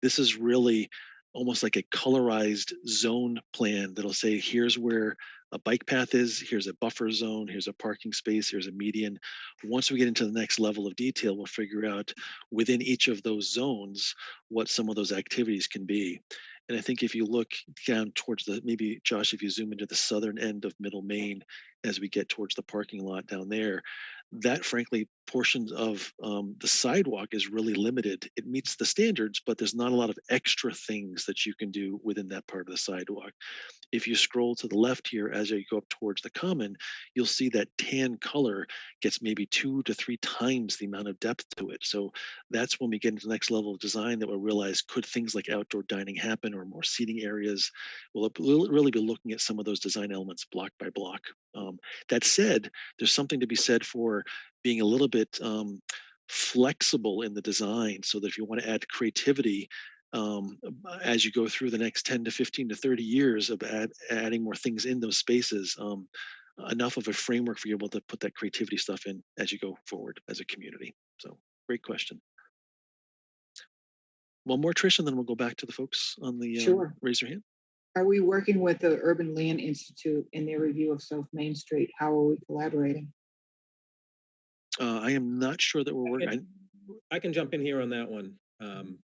This is really almost like a colorized zone plan that'll say, here's where a bike path is, here's a buffer zone, here's a parking space, here's a median. Once we get into the next level of detail, we'll figure out within each of those zones what some of those activities can be. And I think if you look down towards maybe Josh, if you zoom into the southern end of Middle Maine, as we get towards the parking lot down there, that frankly portions of the sidewalk is really limited. It meets the standards, but there's not a lot of extra things that you can do within that part of the sidewalk. If you scroll to the left here as you go up towards the common, you'll see that tan color gets maybe 2 to 3 times the amount of depth to it. So that's when we get into the next level of design that we'll realize, could things like outdoor dining happen, or more seating areas? We'll really be looking at some of those design elements block by block. That said, there's something to be said for being a little bit flexible in the design, so that if you want to add creativity as you go through the next 10 to 15 to 30 years of adding more things in those spaces, enough of a framework for you able to put that creativity stuff in as you go forward as a community. So great question. One more, Trish, and then we'll go back to the folks on the Sure. raise your hand. Are we working with the Urban Land Institute in their review of South Main Street? How are we collaborating? I am not sure that we're working. I can jump in here on that one.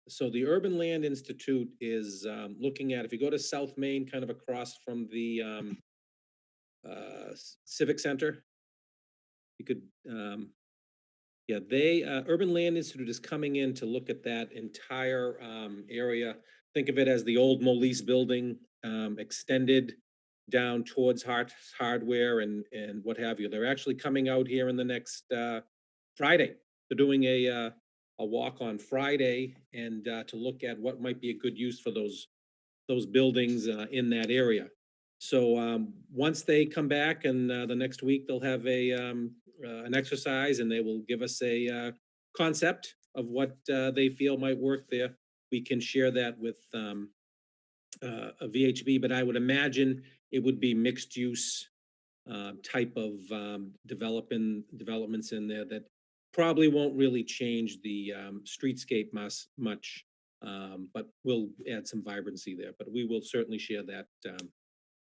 So the Urban Land Institute is looking at, if you go to South Main, kind of across from the Civic Center, you could, yeah, Urban Land Institute is coming in to look at that entire area. Think of it as the old Molise building extended down towards hardware and what have you. They're actually coming out here in the next Friday. They're doing a walk on Friday and to look at what might be a good use for those buildings in that area. So once they come back, and the next week they'll have an exercise, and they will give us a concept of what they feel might work there. We can share that with a VHB, but I would imagine it would be mixed use type of developments in there that probably won't really change the streetscape much, but will add some vibrancy there. But we will certainly share that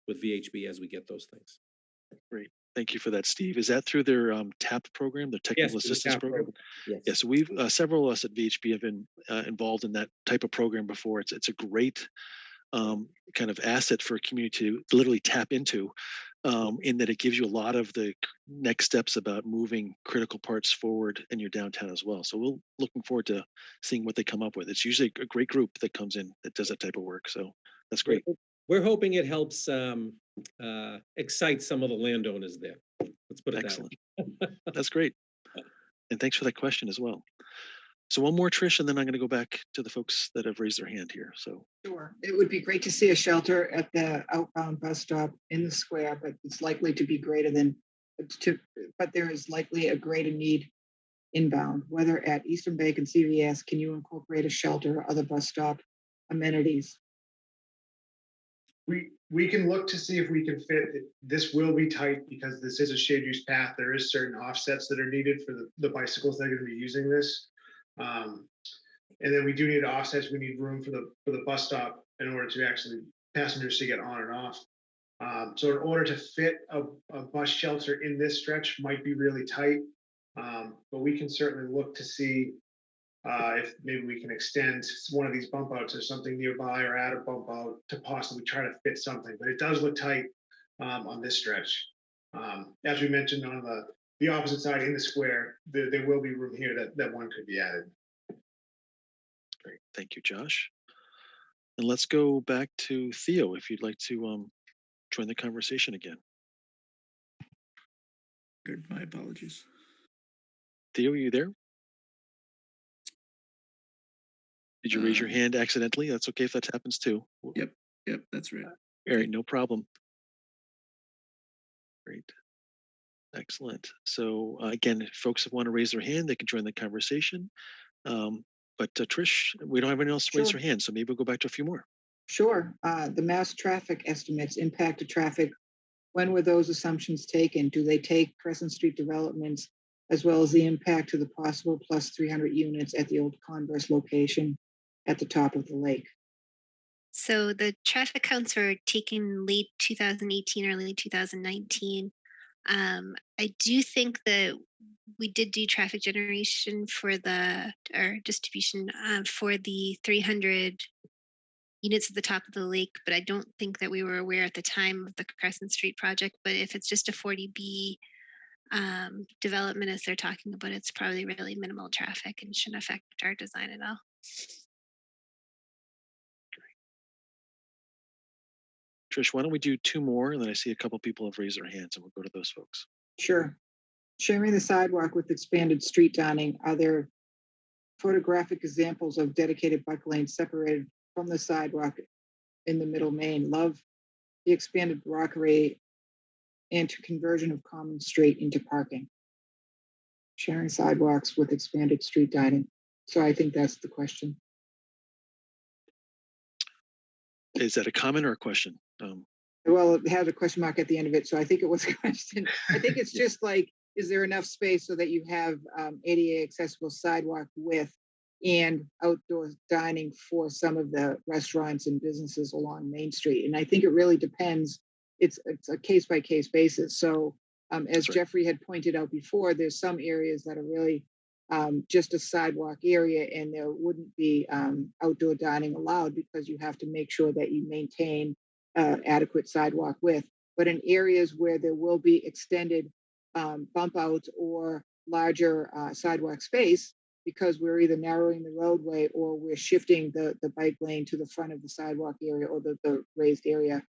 with VHB as we get those things. Great. Thank you for that, Steve. Is that through their TAP program, the Technical Assistance Program? Yes. Yeah, so we've several of us at VHB have been involved in that type of program before. It's a great kind of asset for a community to literally tap into, in that it gives you a lot of the next steps about moving critical parts forward in your downtown as well. So we're looking forward to seeing what they come up with. It's usually a great group that comes in that does that type of work. So that's great. We're hoping it helps excite some of the landowners there. Let's put it Excellent. that way. That's great. And thanks for that question as well. So one more, Trish, and then I'm going to go back to the folks that have raised their hand here. So Sure. It would be great to see a shelter at the outbound bus stop in the square, but it's likely to be greater than but there is likely a greater need inbound, whether at Eastern Bacon CVS, can you incorporate a shelter or other bus stop amenities? We can look to see if we can fit it. This will be tight because this is a shared use path. There is certain offsets that are needed for the bicycles that are going to be using this. And then we do need offsets. We need room for the bus stop in order to actually passengers to get on and off. So in order to fit a bus shelter in this stretch might be really tight. But we can certainly look to see if maybe we can extend one of these bump outs or something nearby, or add a bump out to possibly try to fit something. But it does look tight on this stretch. As we mentioned, on the opposite side in the square, there will be room here that one could be added. great. Thank you, Josh. And let's go back to Theo, if you'd like to join the conversation again. Good, my apologies. Theo, are you there? Did you raise your hand accidentally? That's okay if that happens too. Yep, that's right. All right, no problem. Great. Excellent. So again, if folks want to raise their hand, they can join the conversation. But Trish, we don't have anyone else to raise Sure. their hand, so maybe we'll go back to a few more. Sure. The mass traffic estimates impact of traffic. When were those assumptions taken? Do they take Crescent Street developments as well as the impact to the possible plus 300 units at the old Converse location at the top of the lake? So the traffic counts were taken late 2018, early 2019. I do think that we did do traffic generation for the or distribution for the 300 units at the top of the lake, but I don't think that we were aware at the time of the Crescent Street project. But if it's just a 40B development, as they're talking about, it's probably really minimal traffic and shouldn't affect our design at all. Trish, why don't we do two more? And then I see a couple people have raised their hands and we'll go to those folks. Sure. Sharing the sidewalk with expanded street dining, are there photographic examples of dedicated bike lanes separated from the sidewalk in the middle main? Love the expanded rockery and conversion of common street into parking. Sharing sidewalks with expanded street dining. So I think that's the question. Is that a comment or a question? Well, it had a question mark at the end of it, so I think it was a question. I think it's just like, is there enough space so that you have ADA accessible sidewalk width and outdoor dining for some of the restaurants and businesses along Main Street? And I think it really depends. It's a case by case basis. So as Jeffrey had pointed out before, there's some areas that are really just a sidewalk area, and there wouldn't be outdoor dining allowed because you have to make sure that you maintain adequate sidewalk width. But in areas where there will be extended bump outs or larger sidewalk space, because we're either narrowing the roadway or we're shifting the bike lane to the front of the sidewalk area or the raised area,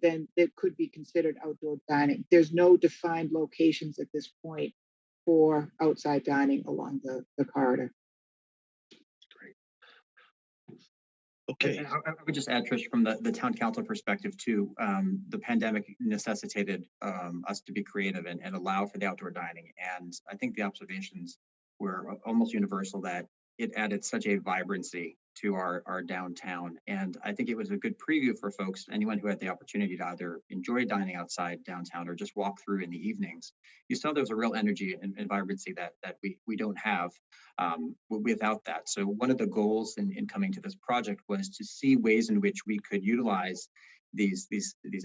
then it could be considered outdoor dining. There's no defined locations at this point for outside dining along the corridor. Great. Okay. And I would just add, Trish, from the town council perspective too, the pandemic necessitated us to be creative and allow for the outdoor dining. And I think the observations were almost universal that it added such a vibrancy to our downtown. And I think it was a good preview for folks, anyone who had the opportunity to either enjoy dining outside downtown or just walk through in the evenings. You saw there was a real energy and vibrancy that we don't have without that. So one of the goals in coming to this project was to see ways in which we could utilize these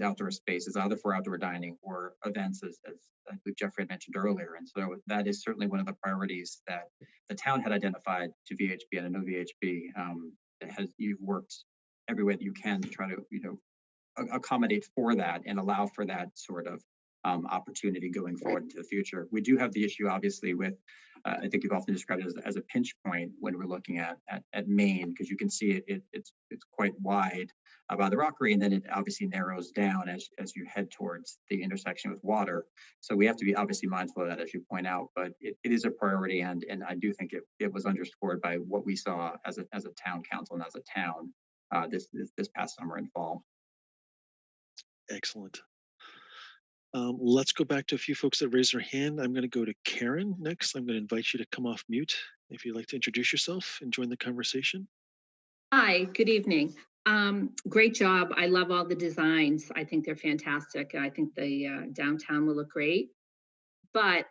outdoor spaces, either for outdoor dining or events, as I believe Jeffrey had mentioned earlier. And so that is certainly one of the priorities that the town had identified to VHB, and I know VHB you've worked every way that you can to try to accommodate for that and allow for that sort of opportunity going forward into the future. We do have the issue, obviously, with I think you've often described it as a pinch point when we're looking at Main, because you can see it's quite wide by the rockery, and then it obviously narrows down as you head towards the intersection with Water. So we have to be obviously mindful of that, as you point out, but it is a priority, and I do think it was underscored by what we saw as a town council and as a town this past summer and fall. Excellent. Let's go back to a few folks that raised their hand. I'm going to go to Karen next. I'm going to invite you to come off mute if you'd like to introduce yourself and join the conversation. Hi, good evening. Great job. I love all the designs. I think they're fantastic. I think the downtown will look great. But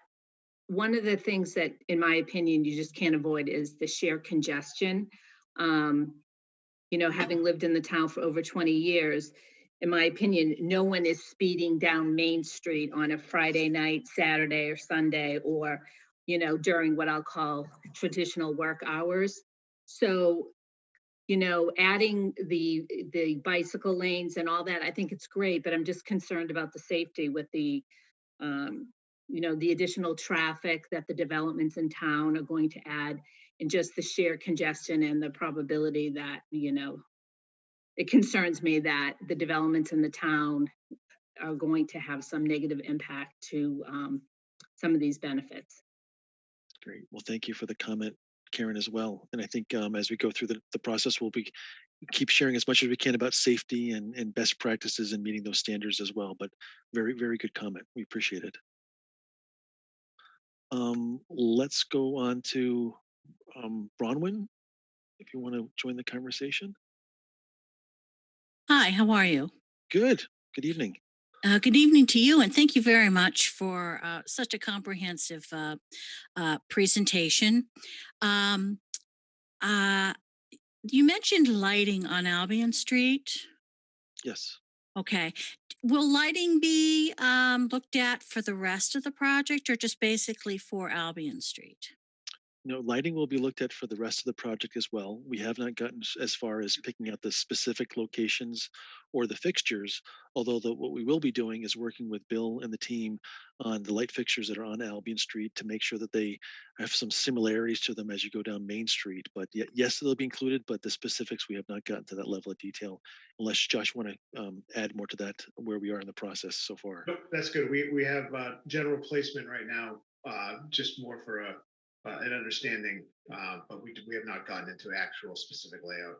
one of the things that, in my opinion, you just can't avoid is the sheer congestion. Having lived in the town for over 20 years, in my opinion, no one is speeding down Main Street on a Friday night, Saturday, or Sunday, or, during what I'll call traditional work hours. So, adding the bicycle lanes and all that, I think it's great, but I'm just concerned about the safety with the additional traffic that the developments in town are going to add, and just the sheer congestion and the probability that, it concerns me that the developments in the town are going to have some negative impact to some of these benefits. Great. Well, thank you for the comment, Karen, as well. And I think as we go through the process, we'll keep sharing as much as we can about safety and best practices and meeting those standards as well. But very, very good comment. We appreciate it. Let's go on to Bronwyn, if you want to join the conversation. Hi, how are you? Good. Good evening. Good evening to you, and thank you very much for such a comprehensive presentation. Um, uh, you mentioned lighting on Albion Street. Yes. Okay. Will lighting be looked at for the rest of the project or just basically for Albion Street? No, lighting will be looked at for the rest of the project as well. We have not gotten as far as picking out the specific locations or the fixtures, although what we will be doing is working with Bill and the team on the light fixtures that are on Albion Street to make sure that they have some similarities to them as you go down Main Street. But yes, they'll be included, but the specifics, we have not gotten to that level of detail, unless Josh want to add more to that, where we are in the process so far. Nope, that's good. We have general placement right now, just more for an understanding, but we have not gotten into actual specific layout.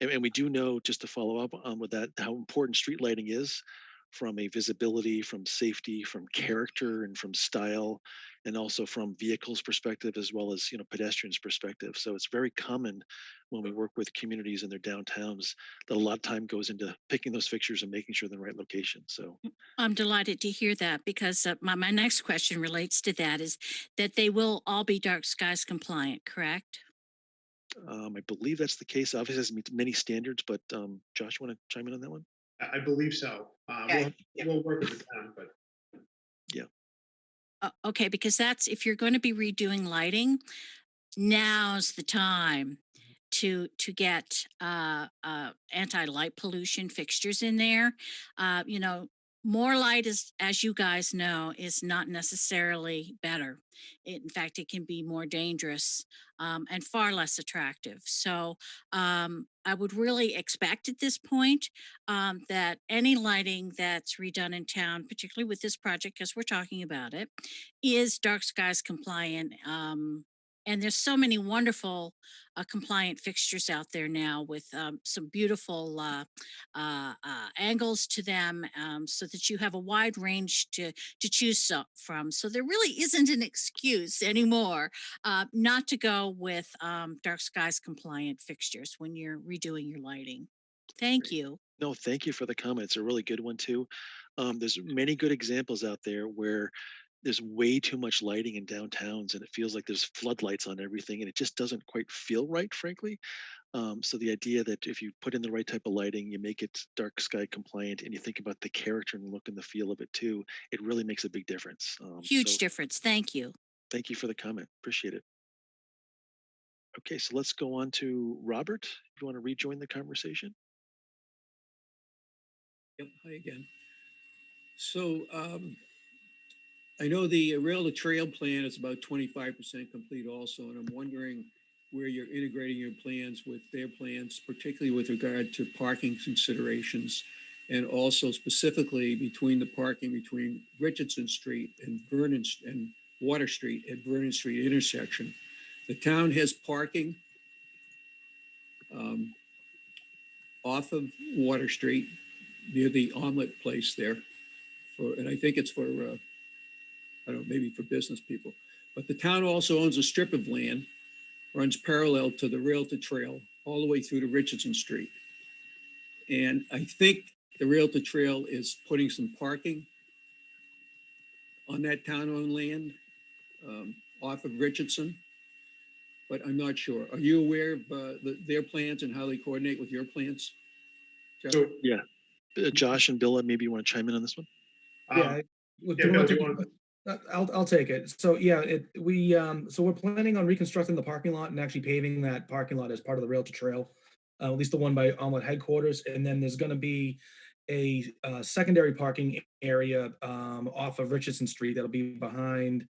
And we do know, just to follow up on with that, how important street lighting is from a visibility, from safety, from character, and from style, and also from vehicles perspective, as well as, pedestrians perspective. So it's very common when we work with communities in their downtowns that a lot of time goes into picking those fixtures and making sure they're in the right location. So I'm delighted to hear that because my next question relates to that is that they will all be dark skies compliant, correct? I believe that's the case. Obviously, it has meets many standards, but Josh, want to chime in on that one? I believe so. Yeah. We'll work with the town, but Yeah. Okay, because that's if you're going to be redoing lighting, now's the time to get anti-light pollution fixtures in there. You know, more light is, as you guys know, is not necessarily better. In fact, it can be more dangerous and far less attractive. So I would really expect at this point that any lighting that's redone in town, particularly with this project, because we're talking about it, is dark skies compliant. And there's so many wonderful compliant fixtures out there now with some beautiful angles to them, so that you have a wide range to choose from. So there really isn't an excuse anymore not to go with dark skies compliant fixtures when you're redoing your lighting. Thank Great. you. No, thank you for the comment. It's a really good one too. There's many good examples out there where there's way too much lighting in downtowns and it feels like there's floodlights on everything and it just doesn't quite feel right, frankly. So the idea that if you put in the right type of lighting, you make it dark sky compliant and you think about the character and the look and the feel of it too, it really makes a big difference. Huge So difference. Thank you. thank you for the comment. Appreciate it. Okay, so let's go on to Robert. If you want to rejoin the conversation. Yep, hi again. So I know the rail to trail plan is about 25% complete also, and I'm wondering where you're integrating your plans with their plans, particularly with regard to parking considerations, and also specifically between the parking between Richardson Street and Vernon and Water Street at Vernon Street intersection. The town has parking off of Water Street near the omelet place there, and I think it's for I don't know, maybe for business people. But the town also owns a strip of land, runs parallel to the rail to trail all the way through to Richardson Street. And I think the rail to trail is putting some parking on that town-owned land off of Richardson, but I'm not sure. Are you aware of their plans and how they coordinate with your plans? Jeff? so Yeah. Josh and Bill, maybe you want to chime in on this one? Yeah. yeah, Bill, do you want I'll take it. So yeah, so we're planning on reconstructing the parking lot and actually paving that parking lot as part of the rail to trail, at least the one by Omelet headquarters. And then there's going to be a secondary parking area off of Richardson Street that'll be behind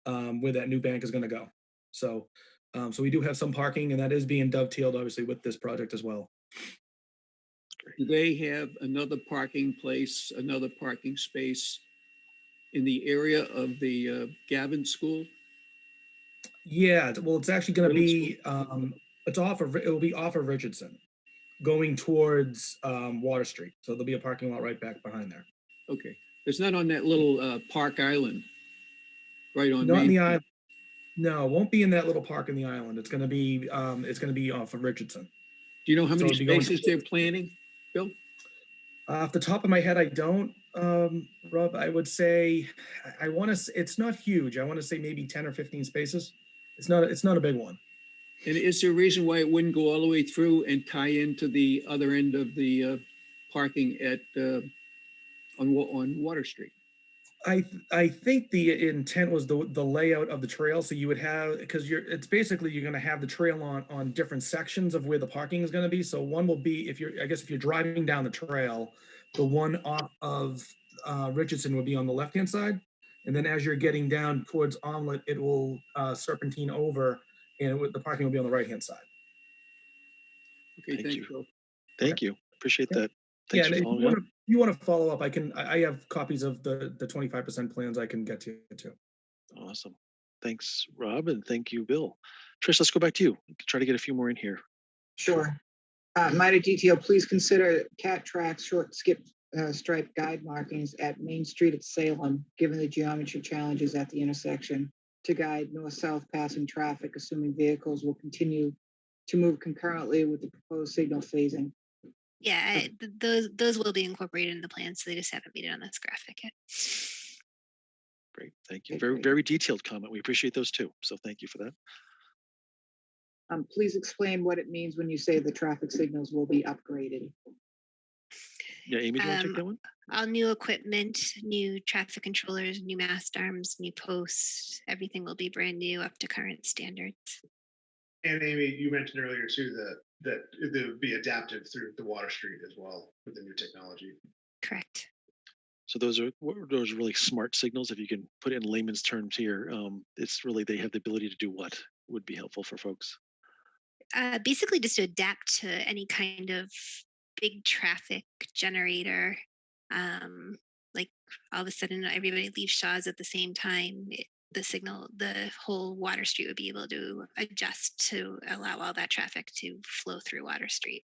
where that new bank is going to go. So so we do have some parking, and that is being dovetailed obviously with this project as well. Do they have another parking place, another parking space in the area of the Gavin School? Yeah, well, it's actually going to Middle be it will be off of Richardson, going towards Water Street. So there'll be a parking lot right back behind there. Okay, it's not on that little park island, right on Not in Main the Street. island. No, it won't be in that little park in the island. It's going to be off of Richardson. Do you know how So many it'd be going spaces they're planning? Bill? Off the top of my head, I don't, Rob. I would say, I want to. It's not huge. I want to say maybe 10 or 15 spaces. It's not. It's not a big one. And is there a reason why it wouldn't go all the way through and tie into the other end of the parking at on Water Street? I think the intent was the layout of the trail. So you would have, because it's basically you're going to have the trail on different sections of where the parking is going to be. So one will be, if you're driving down the trail, the one off of Richardson would be on the left hand side, and then as you're getting down towards Omelet, it will serpentine over, and the parking will be on the right hand side. Okay, thank you, Bill. Thank you. Appreciate that. Yeah, Thanks and for if following up. you want to follow up, I have copies of the 25% plans I can get to you too. Awesome. Thanks, Rob, and thank you, Bill. Trish, let's go back to you. Try to get a few more in here. Sure. Minor detail, please consider cat tracks, short skip stripe guide markings at Main Street at Salem, given the geometry challenges at the intersection, to guide north-south passing traffic, assuming vehicles will continue to move concurrently with the proposed signal phasing. Yeah, those will be incorporated in the plan, so they just haven't made it on this graphic yet. Great, thank you. Very, very detailed comment. We appreciate those too. So thank you for that. Please explain what it means when you say the traffic signals will be upgraded. Yeah, Amy, do you want to take that one? All new equipment, new traffic controllers, new mast arms, new posts, everything will be brand new up to current standards. And Amy, you mentioned earlier too that it would be adaptive through the Water Street as well with the new technology. Correct. So those are really smart signals. If you can put it in layman's terms here, it's really, they have the ability to do what would be helpful for folks. Basically just to adapt to any kind of big traffic generator. Like all of a sudden everybody leaves Shaw's at the same time. The whole Water Street would be able to adjust to allow all that traffic to flow through Water Street.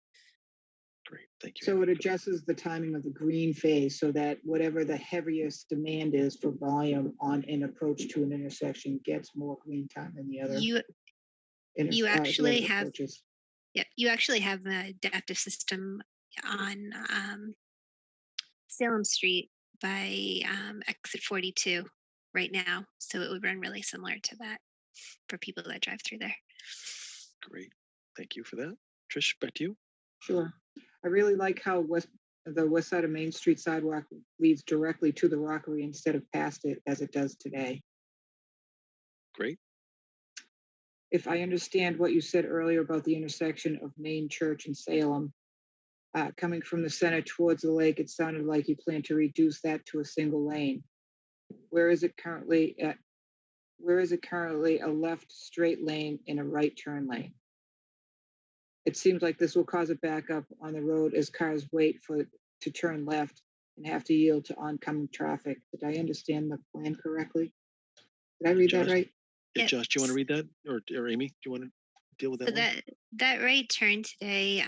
Great, thank you. So it adjusts the timing of the green phase so that whatever the heaviest demand is for volume on an approach to an intersection gets more green time than the other. You actually have, yep, you actually have an adaptive system on Salem Street by exit 42 right now. So it would run really similar to that for people that drive through there. Great, thank you for that. Trish, back to you. Sure. I really like how the west side of Main Street sidewalk leads directly to the Rockery instead of past it as it does today. Great. If I understand what you said earlier about the intersection of Main Church and Salem, coming from the center towards the lake, it sounded like you plan to reduce that to a single lane. Where is it currently a left straight lane and a right turn lane? It seems like this will cause a backup on the road as cars wait to turn left and have to yield to oncoming traffic. Did I understand the plan correctly? Did I read that right? Yeah, Josh, do you want to read that, or Amy, do you want to deal with that? So that right turn today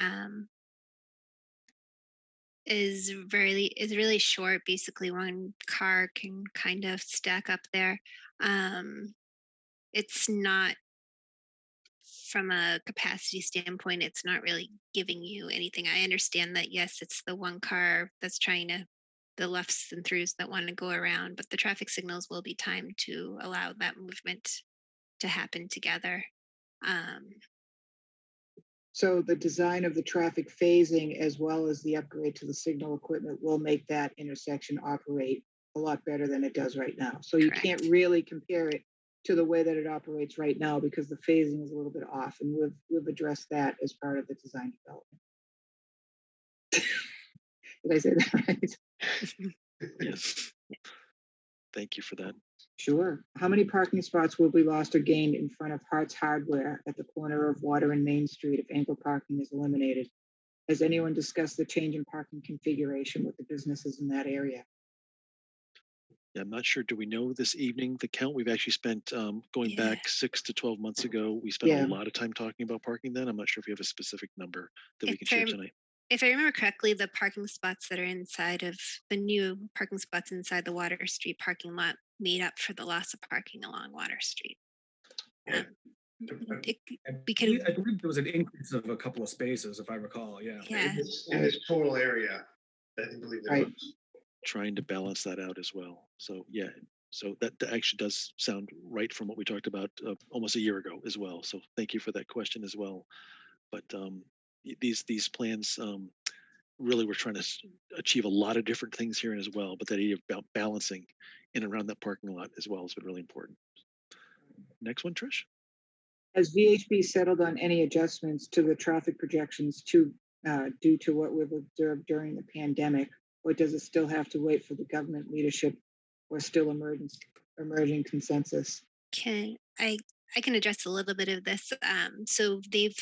is really short. Basically, one car can kind of stack up there. It's not, from a capacity standpoint, it's not really giving you anything. I understand that, yes, it's the one car that's trying to, the lefts and throughs that want to go around, but the traffic signals will be timed to allow that movement to happen together. So the design of the traffic phasing as well as the upgrade to the signal equipment will make that intersection operate a lot better than it does right now. So you can't really compare it to the way that it operates right now because the phasing is a little bit off, and we've addressed that as part of the design development. Did I say that right? Yes. Thank you for that. Sure. How many parking spots will be lost or gained in front of Hart's Hardware at the corner of Water and Main Street if angle parking is eliminated? Has anyone discussed the change in parking configuration with the businesses in that area? Yeah, I'm not sure. Do we know this evening the count? We've actually spent, going back 6 to 12 months ago, we spent a lot of time talking about parking then. I'm not sure if we have a specific number that we can share tonight. If I remember correctly, the parking spots that are inside of the new parking spots inside the Water Street parking lot made up for the loss of parking along Water Street. we could, I believe there was an increase of a couple of spaces, if I recall. Yeah. yeah. In this total area, I believe there Right. was. Trying to balance that out as well. So yeah, so that actually does sound right from what we talked about almost a year ago as well. So thank you for that question as well. But these plans really we're trying to achieve a lot of different things here as well. But that idea about balancing in and around that parking lot as well has been really important. Next one, Trish. Has VHB settled on any adjustments to the traffic projections due to what we've observed during the pandemic, or does it still have to wait for the government leadership or still emerging consensus? I can address a little bit of this. So they've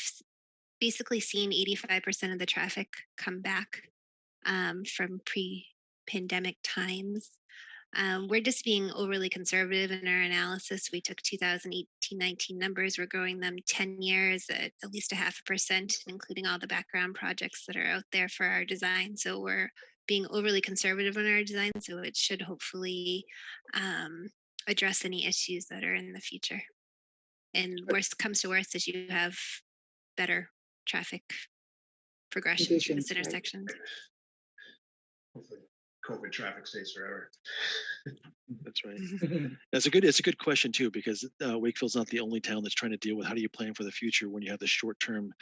basically seen 85% of the traffic come back from pre-pandemic times. We're just being overly conservative in our analysis. We took 2018-19 numbers. We're growing them 10 years at least 0.5%, including all the background projects that are out there for our design. So we're being overly conservative in our design. So it should hopefully address any issues that are in the future. And worst comes to worst is you have better traffic progression through this intersection. Hopefully COVID traffic stays forever. That's right. It's a good question too, because Wakefield's not the only town that's trying to deal with how do you plan for the future when you have the short term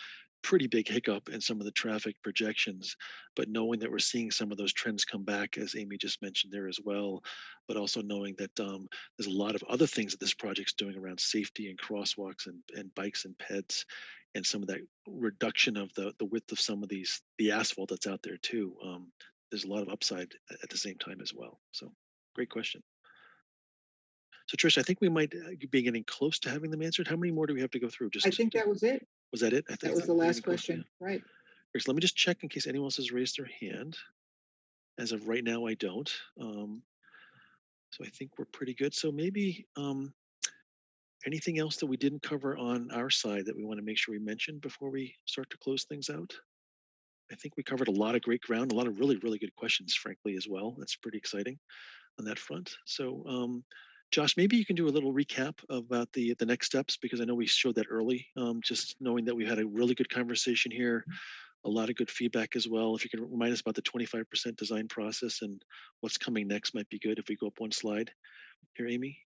pretty big hiccup in some of the traffic projections, but knowing that we're seeing some of those trends come back, as Amy just mentioned there as well, but also knowing that there's a lot of other things that this project's doing around safety and crosswalks and bikes and peds, and some of that reduction of the width of some of the asphalt that's out there too. There's a lot of upside at the same time as well. So great question. So Trish, I think we might be getting close to having them answered. How many more do we have to go through? I think that was it. Was that it? I think that was the last question, right? So let me just check in case anyone else has raised their hand. As of right now, I don't. So I think we're pretty good. So maybe anything else that we didn't cover on our side that we want to make sure we mention before we start to close things out? I think we covered a lot of great ground, a lot of really, really good questions, frankly, as well. That's pretty exciting on that front. So Josh, maybe you can do a little recap about the next steps, because I know we showed that early, just knowing that we had a really good conversation here, a lot of good feedback as well. If you can remind us about the 25% design process and what's coming next might be good if we go up one slide. Here, Amy,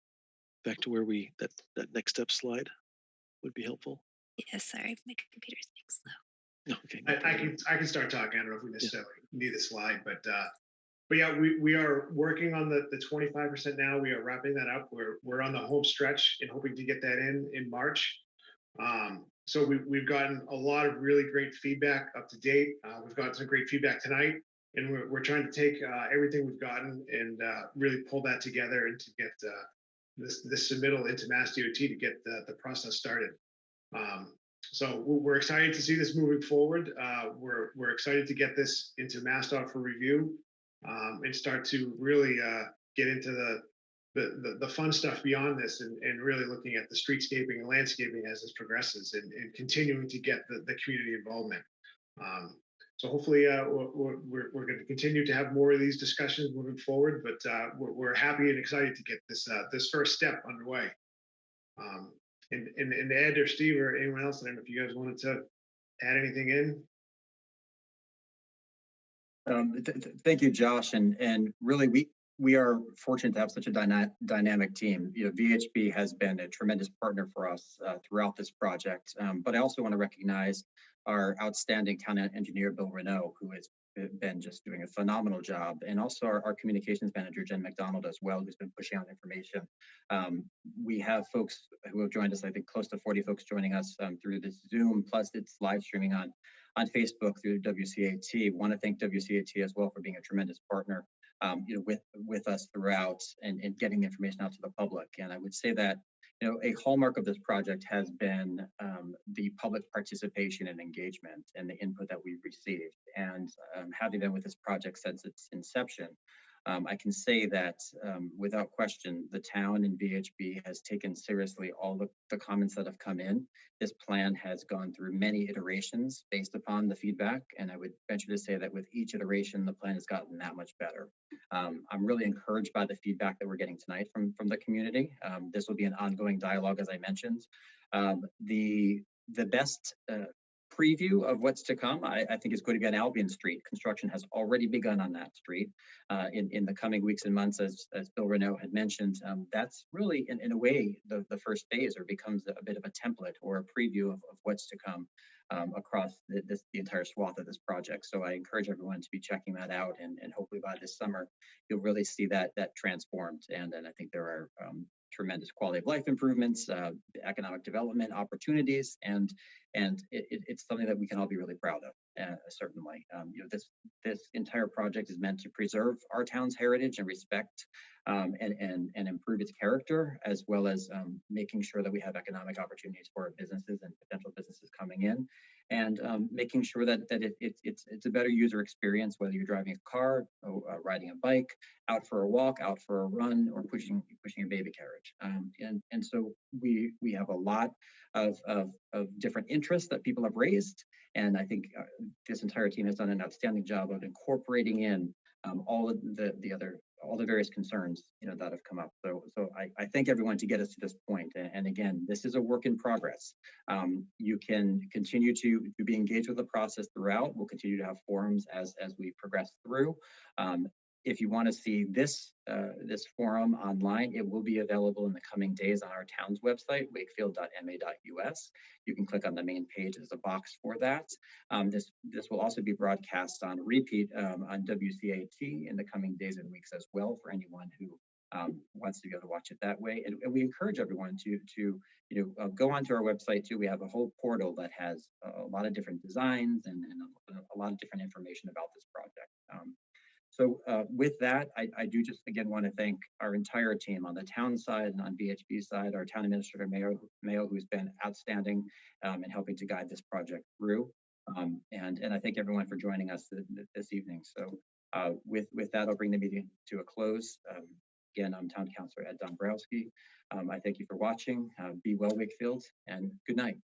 back to where that next step slide would be helpful. Yeah, sorry, my computer's being slow. Okay. I can start talking. I don't know if we necessarily need a slide, but yeah, we are working on the 25% now. We are wrapping that up. We're on the home stretch and hoping to get that in March. So we've gotten a lot of really great feedback up to date. We've gotten some great feedback tonight, and we're trying to take everything we've gotten and really pull that together and to get this submittal into Mass DOT to get the process started. So we're excited to see this moving forward. We're excited to get this into MassDOT for review and start to really get into the fun stuff beyond this and really looking at the streetscaping and landscaping as this progresses and continuing to get the community involvement. So hopefully we're going to continue to have more of these discussions moving forward, but we're happy and excited to get this first step underway. And Ed or Steve or anyone else, I don't know if you guys wanted to add anything in. Thank you, Josh. And really, we are fortunate to have such a dynamic team. You know, VHB has been a tremendous partner for us throughout this project. But I also want to recognize our outstanding town engineer, Bill Renault, who has been just doing a phenomenal job, and also our communications manager, Jen McDonald, as well, who's been pushing out information. We have folks who have joined us, I think close to 40 folks joining us through this Zoom, plus it's live streaming on Facebook through WCAT. Want to thank WCAT as well for being a tremendous partner with us throughout and getting the information out to the public. And I would say that a hallmark of this project has been the public participation and engagement and the input that we've received. And having been with this project since its inception, I can say that without question, the town and VHB has taken seriously all the comments that have come in. This plan has gone through many iterations based upon the feedback, and I would venture to say that with each iteration, the plan has gotten that much better. I'm really encouraged by the feedback that we're getting tonight from the community. This will be an ongoing dialogue, as I mentioned. The best preview of what's to come, I think, is going to be on Albion Street. Construction has already begun on that street in the coming weeks and months, as Bill Renault had mentioned. That's really, in a way, the first phase, or becomes a bit of a template or a preview of what's to come across the entire swath of this project. So I encourage everyone to be checking that out, and hopefully by this summer, you'll really see that transformed. And I think there are tremendous quality of life improvements, economic development opportunities, and it's something that we can all be really proud of. Certainly, this entire project is meant to preserve our town's heritage and respect and improve its character, as well as making sure that we have economic opportunities for our businesses and potential businesses coming in, and making sure that it's a better user experience, whether you're driving a car, riding a bike, out for a walk, out for a run, or pushing a baby carriage. And so we have a lot of different interests that people have raised, and I think this entire team has done an outstanding job of incorporating in all of the various concerns that have come up. So I thank everyone to get us to this point. And again, this is a work in progress. You can continue to be engaged with the process throughout. We'll continue to have forums as we progress through. If you want to see this forum online, it will be available in the coming days on our town's website, wakefield.ma.us. You can click on the main page. There's a box for that. This will also be broadcast on repeat on WCAT in the coming days and weeks as well, for anyone who wants to be able to watch it that way. And we encourage everyone to go onto our website too. We have a whole portal that has a lot of different designs and a lot of different information about this project. So with that, I do just again want to thank our entire team on the town side and on VHB side, our town administrator Mayo, who's been outstanding in helping to guide this project through. And I thank everyone for joining us this evening. So with that, I'll bring the meeting to a close. Again, I'm Town Councilor Ed Dombrowski. I thank you for watching. Be well, Wakefield, and good night.